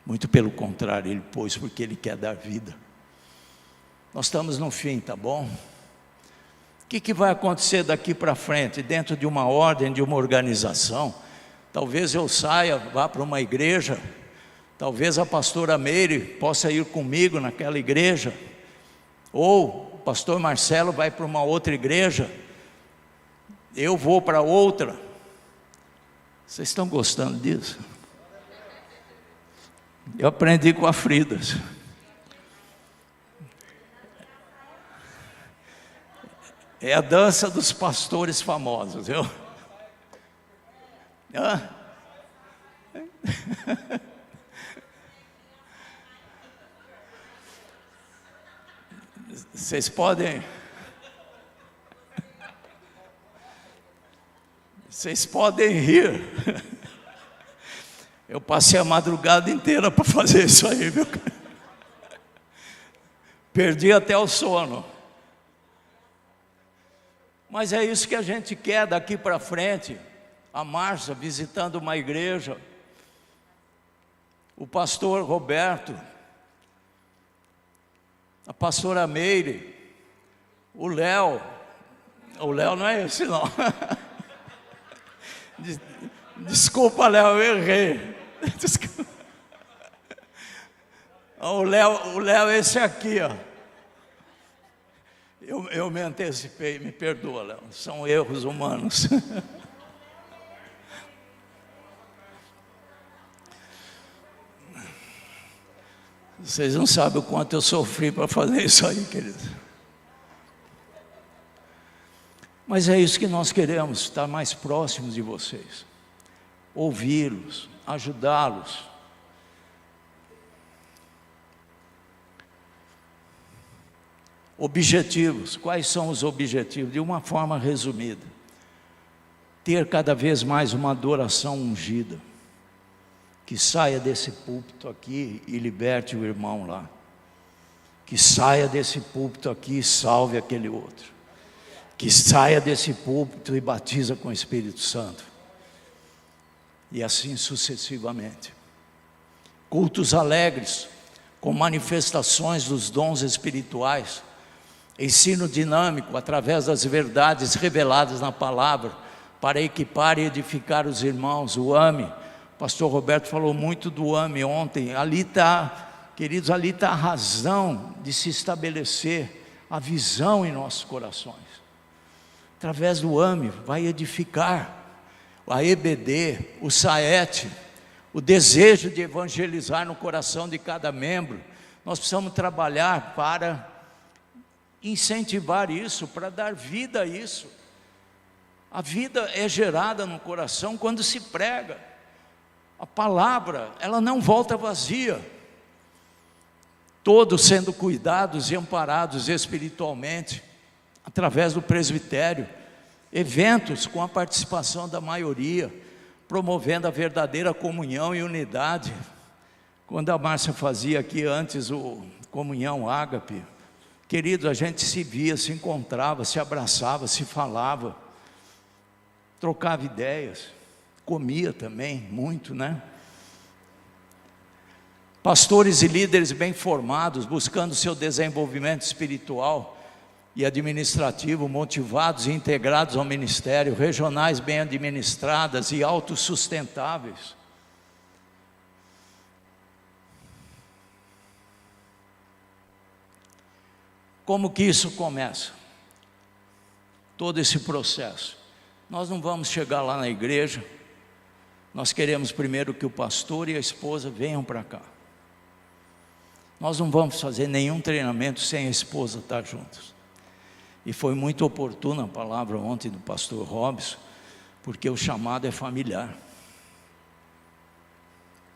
Muito pelo contrário, Ele pôs porque Ele quer dar vida. Nós estamos no fim, tá bom? O que vai acontecer daqui para frente, dentro de uma ordem, de uma organização? Talvez eu saia, vá para uma igreja, talvez a pastora Meire possa ir comigo naquela igreja, ou o pastor Marcelo vai para uma outra igreja, eu vou para outra. Vocês estão gostando disso? Eu aprendi com a Fridas. É a dança dos pastores famosos, viu? Vocês podem rir. Eu passei a madrugada inteira para fazer isso aí, viu? Perdi até o sono. Mas é isso que a gente quer daqui para frente. A Márcia visitando uma igreja, o pastor Roberto, a pastora Meire, o Léo não é esse não. Desculpa, Léo, eu errei. Desculpa. O Léo esse aqui, ó. Eu me antecipei, me perdoa, Léo, são erros humanos. Vocês não sabem o quanto eu sofri para fazer isso aí, queridos. Mas é isso que nós queremos, estar mais próximos de vocês, ouvi-los, ajudá-los. Objetivos, quais são os objetivos? De uma forma resumida: ter cada vez mais uma adoração ungida, que saia desse púlpito aqui e liberte o irmão lá. Que saia desse púlpito aqui e salve aquele outro. Que saia desse púlpito e batiza com o Espírito Santo. E assim sucessivamente. Cultos alegres, com manifestações dos dons espirituais. Ensino dinâmico através das verdades reveladas na palavra, para equipar e edificar os irmãos. O AME, o pastor Roberto falou muito do AME ontem. Ali está, queridos, ali está a razão de se estabelecer a visão em nossos corações. Através do AME vai edificar a EBD, o SAET, o desejo de evangelizar no coração de cada membro. Nós precisamos trabalhar para incentivar isso, para dar vida a isso. A vida é gerada no coração quando se prega. A palavra, ela não volta vazia. Todos sendo cuidados e amparados espiritualmente, através do presbitério. Eventos com a participação da maioria, promovendo a verdadeira comunhão e unidade. Quando a Márcia fazia aqui antes o comunhão ágape, queridos, a gente se via, se encontrava, se abraçava, se falava, trocava ideias, comia também, muito, né? Pastores e líderes bem formados, buscando seu desenvolvimento espiritual e administrativo, motivados e integrados ao ministério, regionais bem administradas e autossustentáveis. Como que isso começa? Todo esse processo. Nós não vamos chegar lá na igreja, nós queremos primeiro que o pastor e a esposa venham para cá. Nós não vamos fazer nenhum treinamento sem a esposa estar juntos. E foi muito oportuna a palavra ontem do pastor Robson, porque o chamado é familiar.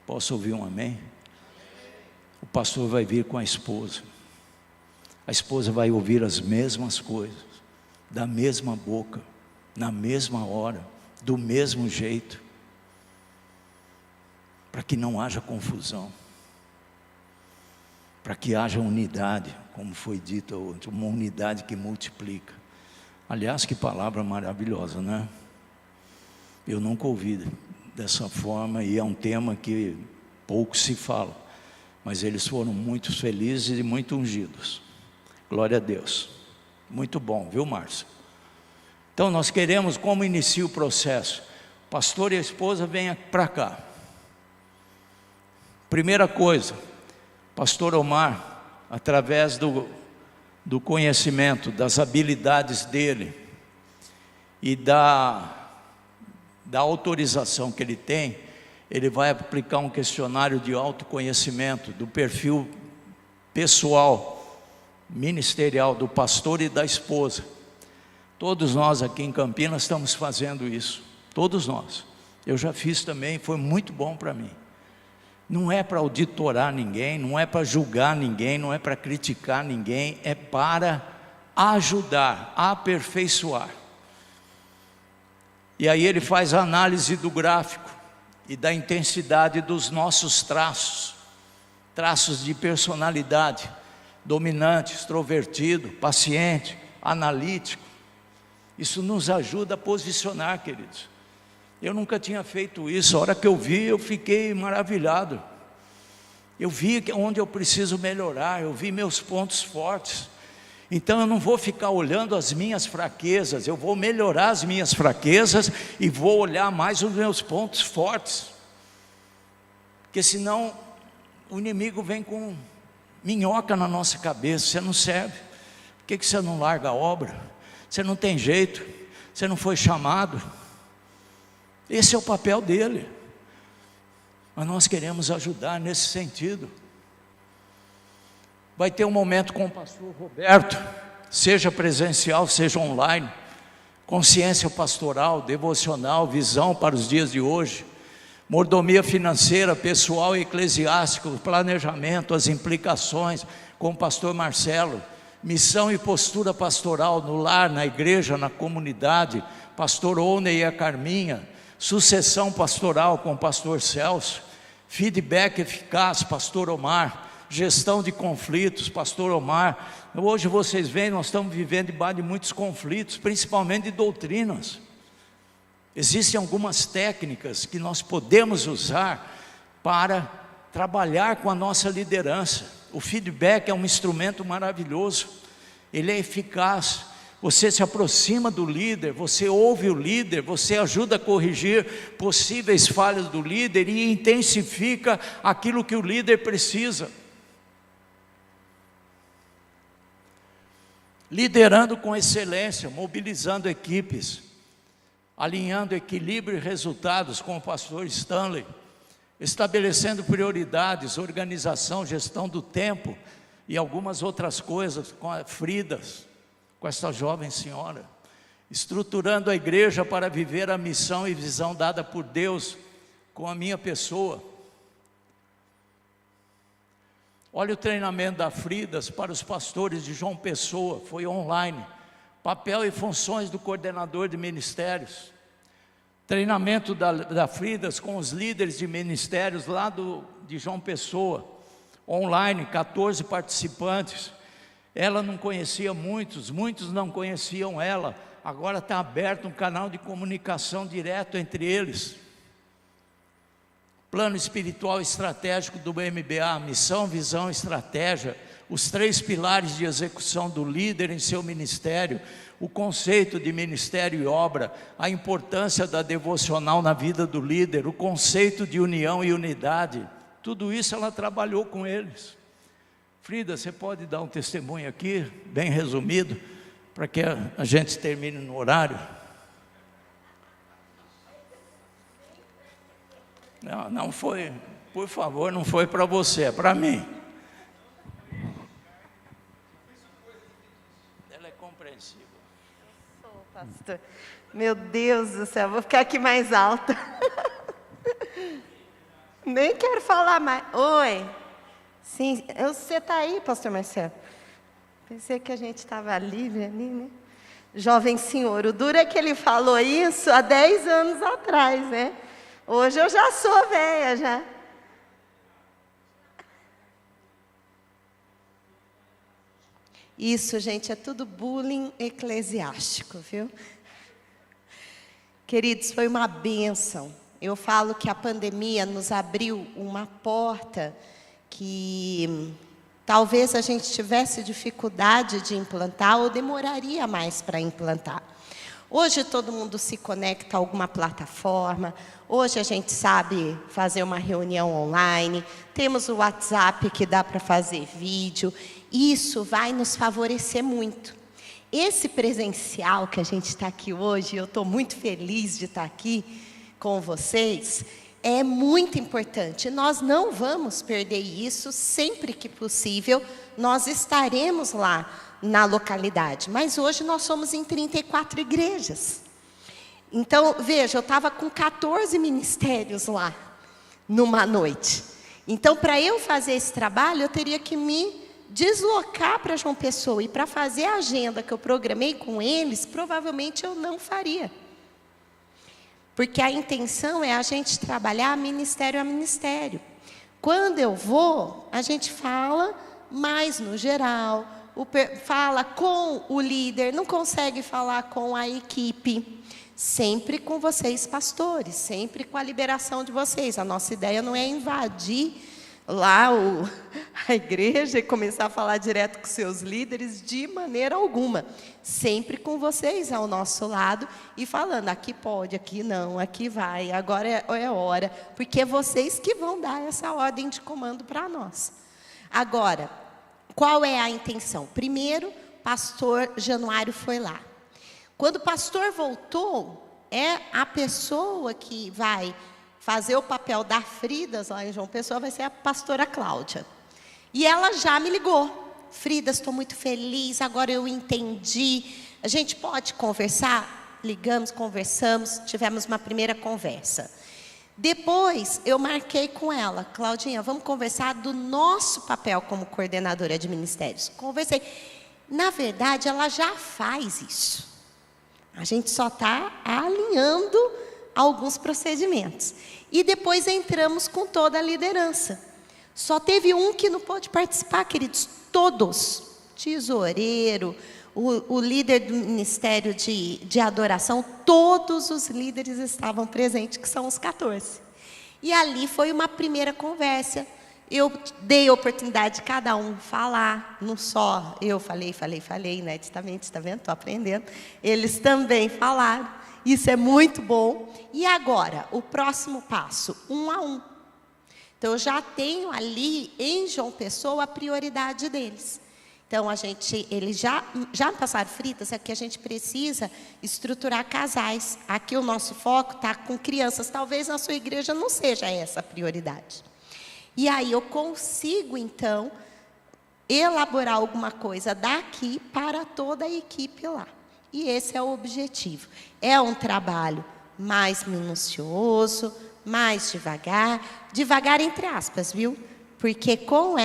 Posso ouvir um amém? O pastor vai vir com a esposa. A esposa vai ouvir as mesmas coisas, da mesma boca, na mesma hora, do mesmo jeito, para que não haja confusão, para que haja unidade, como foi dito ontem, uma unidade que multiplica. Aliás, que palavra maravilhosa, né? Eu nunca ouvi dessa forma, e é um tema que pouco se fala, mas eles foram muito felizes e muito ungidos. Glória a Deus. Muito bom, viu, Márcio? Então nós queremos, como inicia o processo? O pastor e a esposa venham para cá. Primeira coisa, pastor Omar, através do conhecimento, das habilidades dele e da autorização que ele tem, ele vai aplicar um questionário de autoconhecimento, do perfil pessoal, ministerial do pastor e da esposa. Todos nós aqui em Campinas estamos fazendo isso, todos nós. Eu já fiz também, foi muito bom para mim. Não é para auditorar ninguém, não é para julgar ninguém, não é para criticar ninguém, é para ajudar, aperfeiçoar. E aí ele faz a análise do gráfico e da intensidade dos nossos traços, traços de personalidade, dominante, extrovertido, paciente, analítico. Isso nos ajuda a posicionar, queridos. Eu nunca tinha feito isso. A hora que eu vi, eu fiquei maravilhado. Eu vi onde eu preciso melhorar, eu vi meus pontos fortes. Então eu não vou ficar olhando as minhas fraquezas, eu vou melhorar as minhas fraquezas e vou olhar mais os meus pontos fortes. Porque senão o inimigo vem com minhoca na nossa cabeça. Você não serve. Por que você não larga a obra? Você não tem jeito, você não foi chamado. Esse é o papel dele. Mas nós queremos ajudar nesse sentido. Vai ter um momento com o pastor Roberto, seja presencial, seja online, consciência pastoral, devocional, visão para os dias de hoje, mordomia financeira, pessoal e eclesiástico, planejamento, as implicações, com o pastor Marcelo, missão e postura pastoral no lar, na igreja, na comunidade, pastor One e a Carminha, sucessão pastoral com o pastor Celso, Feedback eficaz, pastor Omar. Gestão de conflitos, pastor Omar. Hoje vocês veem, nós estamos vivendo debaixo de muitos conflitos, principalmente de doutrinas. Existem algumas técnicas que nós podemos usar para trabalhar com a nossa liderança. O feedback é um instrumento maravilhoso, ele é eficaz. Você se aproxima do líder, você ouve o líder, você ajuda a corrigir possíveis falhas do líder e intensifica aquilo que o líder precisa. Liderando com excelência, mobilizando equipes, alinhando equilíbrio e resultados com o pastor Stanley, estabelecendo prioridades, organização, gestão do tempo e algumas outras coisas com a Fridas, com essa jovem senhora, estruturando a igreja para viver a missão e visão dada por Deus com a minha pessoa. Olha o treinamento da Fridas para os pastores de João Pessoa, foi online. Papel e funções do coordenador de ministérios. Treinamento da Fridas com os líderes de ministérios lá de João Pessoa, online, 14 participantes. Ela não conhecia muitos não conheciam ela. Agora está aberto um canal de comunicação direto entre eles. Plano espiritual estratégico do MBA, missão, visão, estratégia, os 3 pilares de execução do líder em seu ministério, o conceito de ministério e obra, a importância da devocional na vida do líder, o conceito de união e unidade, tudo isso ela trabalhou com eles. Frida, você pode dar um testemunho aqui, bem resumido, para que a gente termine no horário? Não foi, por favor, não foi para você, é para mim. Ela é compreensível. Eu sou, pastor. Meu Deus do céu, vou ficar aqui mais alta. Nem quero falar mais. Oi. Sim, você está aí, pastor Marcelo? Pensei que a gente estava ali, né? Jovem senhor, o duro é que ele falou isso há 10 anos atrás, né? Hoje eu já sou velha, já. Isso, gente, é tudo bullying eclesiástico, viu? Queridos, foi uma bênção. Eu falo que a pandemia nos abriu uma porta que talvez a gente tivesse dificuldade de implantar ou demoraria mais para implantar. Hoje todo mundo se conecta a alguma plataforma, hoje a gente sabe fazer uma reunião online, temos o WhatsApp que dá para fazer vídeo, isso vai nos favorecer muito. Esse presencial que a gente está aqui hoje, eu estou muito feliz de estar aqui com vocês, é muito importante. Nós não vamos perder isso, sempre que possível, nós estaremos lá na localidade, mas hoje nós somos em 34 igrejas. Então, veja, eu estava com 14 ministérios lá, numa noite. Então, para eu fazer esse trabalho, eu teria que me deslocar para João Pessoa, e para fazer a agenda que eu programei com eles, provavelmente eu não faria. Porque a intenção é a gente trabalhar ministério a ministério. Quando eu vou, a gente fala mais no geral, fala com o líder, não consegue falar com a equipe, sempre com vocês pastores, sempre com a liberação de vocês. A nossa ideia não é invadir lá a igreja e começar a falar direto com seus líderes, de maneira alguma. Sempre com vocês ao nosso lado e falando, aqui pode, aqui não, aqui vai, agora é hora, porque é vocês que vão dar essa ordem de comando para nós. Agora, qual é a intenção? Primeiro, pastor Januário foi lá. Quando o pastor voltou, é a pessoa que vai fazer o papel da Fridas lá em João Pessoa, vai ser a pastora Cláudia. E ela já me ligou. Fridas, estou muito feliz, agora eu entendi. A gente pode conversar? Ligamos, conversamos, tivemos uma primeira conversa. Depois, eu marquei com ela, Claudinha, vamos conversar do nosso papel como coordenadora de ministérios. Conversei. Na verdade, ela já faz isso. A gente só está alinhando alguns procedimentos. E depois entramos com toda a liderança. Só teve um que não pôde participar, queridos, todos. Tesoureiro, o líder do ministério de adoração, todos os líderes estavam presentes, que são os 14. E ali foi uma primeira conversa. Eu dei a oportunidade de cada um falar, não só eu falei, ineditamente, está vendo? Estou aprendendo. Eles também falaram, isso é muito bom. E agora, o próximo passo, 1 a 1. Então, eu já tenho ali, em João Pessoa, a prioridade deles. Então, eles já me passaram fritas, é que a gente precisa estruturar casais. Aqui o nosso foco está com crianças. Talvez na sua igreja não seja essa a prioridade. E aí eu consigo, então, elaborar alguma coisa daqui para toda a equipe lá. E esse é o objetivo. É um trabalho mais minucioso, mais devagar entre aspas, viu? Porque com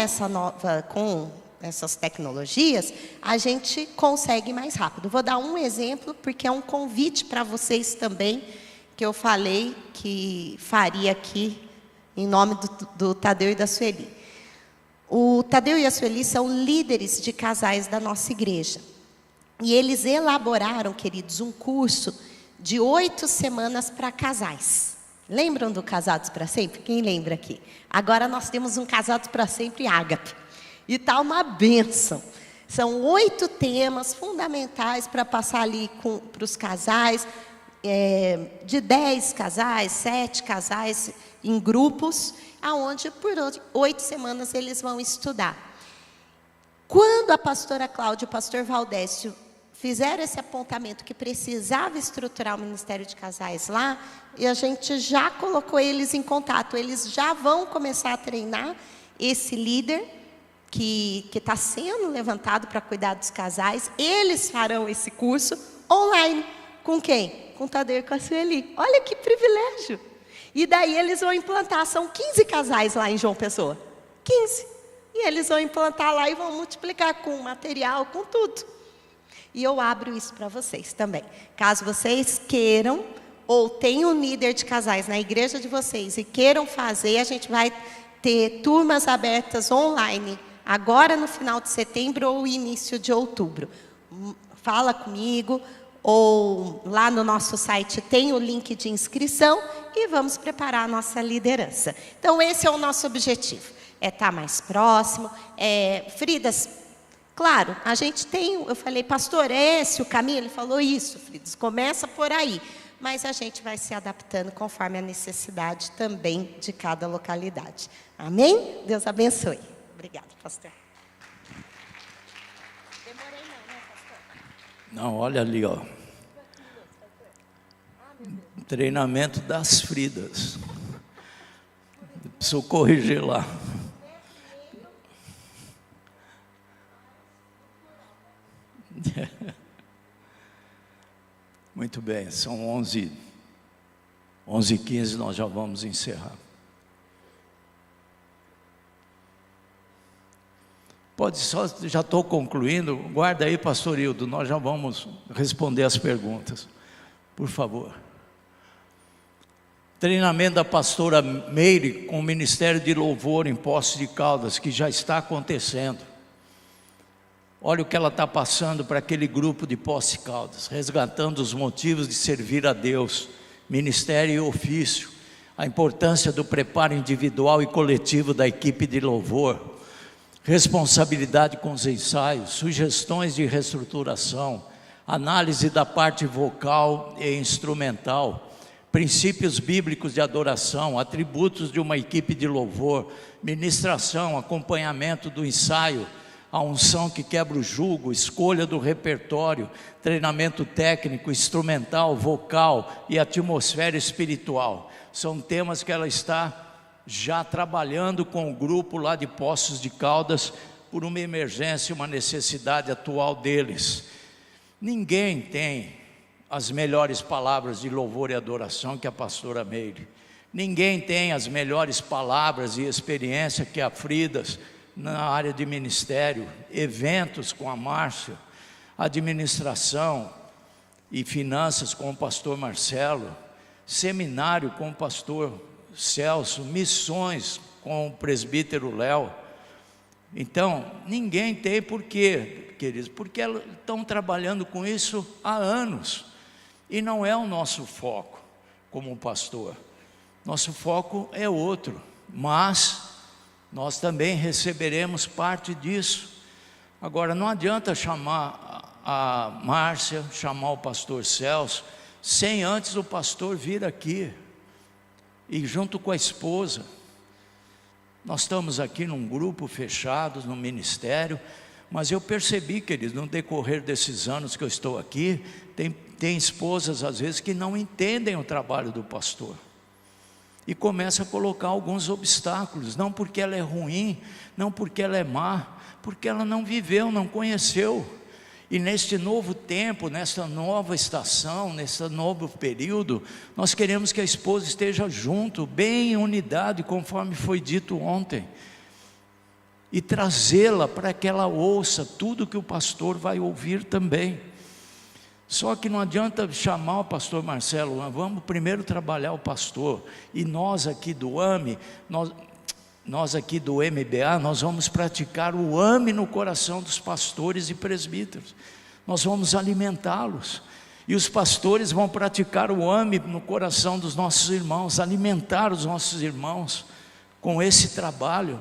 essas tecnologias, a gente consegue mais rápido. Vou dar um exemplo, porque é um convite para vocês também, que eu falei que faria aqui, em nome do Tadeu e da Sueli. O Tadeu e a Sueli são líderes de casais da nossa igreja. E eles elaboraram, queridos, um curso de 8 semanas para casais. Lembram do Casados para Sempre? Quem lembra aqui? Agora nós temos um Casados para Sempre Ágape. E está uma bênção. São 8 temas fundamentais para passar ali para os casais, de 10 casais, 7 casais em grupos, aonde por 8 semanas eles vão estudar. Quando a pastora Cláudia e o pastor Valdécio fizeram esse apontamento que precisava estruturar o Ministério de Casais lá, e a gente já colocou eles em contato. Eles já vão começar a treinar esse líder que está sendo levantado para cuidar dos casais. Eles farão esse curso online. Com quem? Com o Tadeu e com a Sueli. Olha que privilégio! E daí eles vão implantar, são 15 casais lá em João Pessoa. 15. E eles vão implantar lá e vão multiplicar com material, com tudo. E eu abro isso para vocês também. Caso vocês queiram, ou tenham um líder de casais na igreja de vocês e queiram fazer, a gente vai ter turmas abertas online, agora no final de setembro ou início de outubro. Fala comigo, ou lá no nosso site tem o link de inscrição e vamos preparar a nossa liderança. Então, esse é o nosso objetivo, é estar mais próximo. Fridas, claro, a gente tem, eu falei, pastor, é esse o caminho? Ele falou isso, Fridas, começa por aí. Mas a gente vai se adaptando conforme a necessidade também de cada localidade. Amém? Deus abençoe. Obrigada, pastor. Demorei não, né, pastor? Não, olha ali, ó. Treinamento das Fridas. Preciso corrigir lá. Muito bem, são 11h15, nós já vamos encerrar. Pode só, já estou concluindo, guarda aí, pastor Hildo, nós já vamos responder as perguntas, por favor. Treinamento da pastora Meire com o Ministério de Louvor em Poços de Caldas, que já está acontecendo. Olha o que ela está passando para aquele grupo de Poços de Caldas, resgatando os motivos de servir a Deus, ministério e ofício, a importância do preparo individual e coletivo da equipe de louvor, responsabilidade com os ensaios, sugestões de reestruturação, análise da parte vocal e instrumental, princípios bíblicos de adoração, atributos de uma equipe de louvor, ministração, acompanhamento do ensaio, a unção que quebra o jugo, escolha do repertório, treinamento técnico, instrumental, vocal e atmosfera espiritual. São temas que ela está já trabalhando com o grupo lá de Poços de Caldas por uma emergência, uma necessidade atual deles. Ninguém tem as melhores palavras de louvor e adoração que a pastora Meire. Ninguém tem as melhores palavras e experiência que a Fridas na área de ministério, eventos com a Márcia, administração e finanças com o pastor Marcelo. seminário com o pastor Celso, missões com o presbítero Léo. Então, ninguém tem por quê, queridos, porque elas estão trabalhando com isso há anos, e não é o nosso foco como pastor. Nosso foco é outro, mas nós também receberemos parte disso. Agora, não adianta chamar a Márcia, chamar o pastor Celso, sem antes o pastor vir aqui, e junto com a esposa. Nós estamos aqui num grupo fechado, no ministério, mas eu percebi, queridos, no decorrer desses anos que eu estou aqui, tem esposas às vezes que não entendem o trabalho do pastor, e começa a colocar alguns obstáculos, não porque ela é ruim, não porque ela é má, porque ela não viveu, não conheceu. E neste novo tempo, nesta nova estação, nesse novo período, nós queremos que a esposa esteja junto, bem em unidade, conforme foi dito ontem, e trazê-la para que ela ouça tudo que o pastor vai ouvir também. Só que não adianta chamar o pastor Marcelo, vamos primeiro trabalhar o pastor, e nós aqui do AME, nós aqui do MBA, nós vamos praticar o AME no coração dos pastores e presbíteros. Nós vamos alimentá-los, e os pastores vão praticar o AME no coração dos nossos irmãos, alimentar os nossos irmãos com esse trabalho.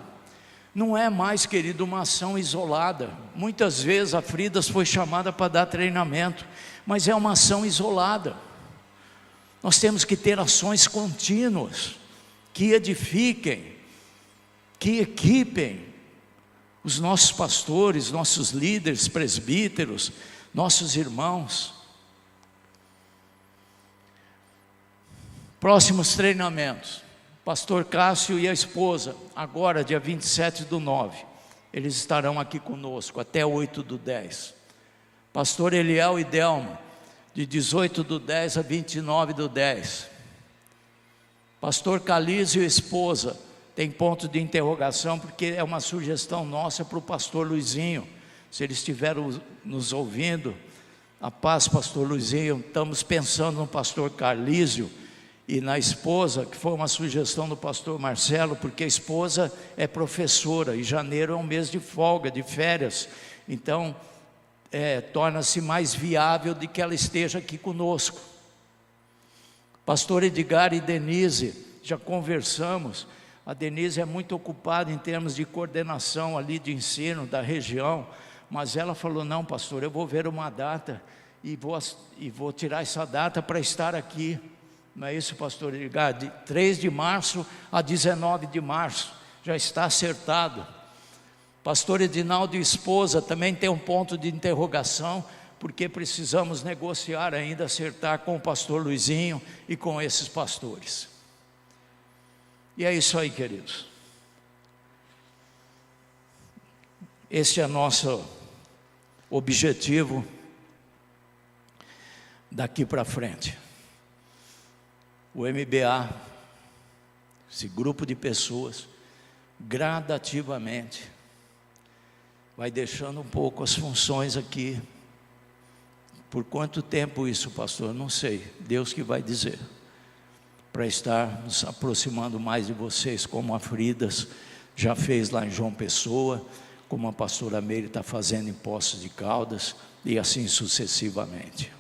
Não é mais, querido, uma ação isolada. Muitas vezes a Fridas foi chamada para dar treinamento, mas é uma ação isolada. Nós temos que ter ações contínuas, que edifiquem, que equipem os nossos pastores, nossos líderes, presbíteros, nossos irmãos. Próximos treinamentos, pastor Cássio e a esposa, agora dia 27/9, eles estarão aqui conosco até 8/10. Pastor Eliel e Delma, de 18/10 a 29/10. Pastor Calísio e esposa, tem ponto de interrogação, porque é uma sugestão nossa para o pastor Luizinho. Se eles estiveram nos ouvindo, a paz, pastor Luizinho, estamos pensando no pastor Carlísio e na esposa, que foi uma sugestão do pastor Marcelo, porque a esposa é professora, e janeiro é um mês de folga, de férias, então torna-se mais viável de que ela esteja aqui conosco. Pastor Edgar e Denise, já conversamos. A Denise é muito ocupada em termos de coordenação ali de ensino da região, mas ela falou, não pastor, eu vou ver uma data e vou tirar essa data para estar aqui. Não é isso, pastor Edgar? De 3 de março a 19 de março, já está acertado. Pastor Edinaldo e esposa também tem um ponto de interrogação, porque precisamos negociar ainda, acertar com o pastor Luizinho e com esses pastores. E é isso aí, queridos. Esse é nosso objetivo daqui para frente. O MBA, esse grupo de pessoas, gradativamente, vai deixando um pouco as funções aqui. Por quanto tempo isso, pastor? Não sei, Deus que vai dizer. Para estar nos aproximando mais de vocês, como a Fridas já fez lá em João Pessoa, como a pastora Meire está fazendo em Poços de Caldas, e assim sucessivamente.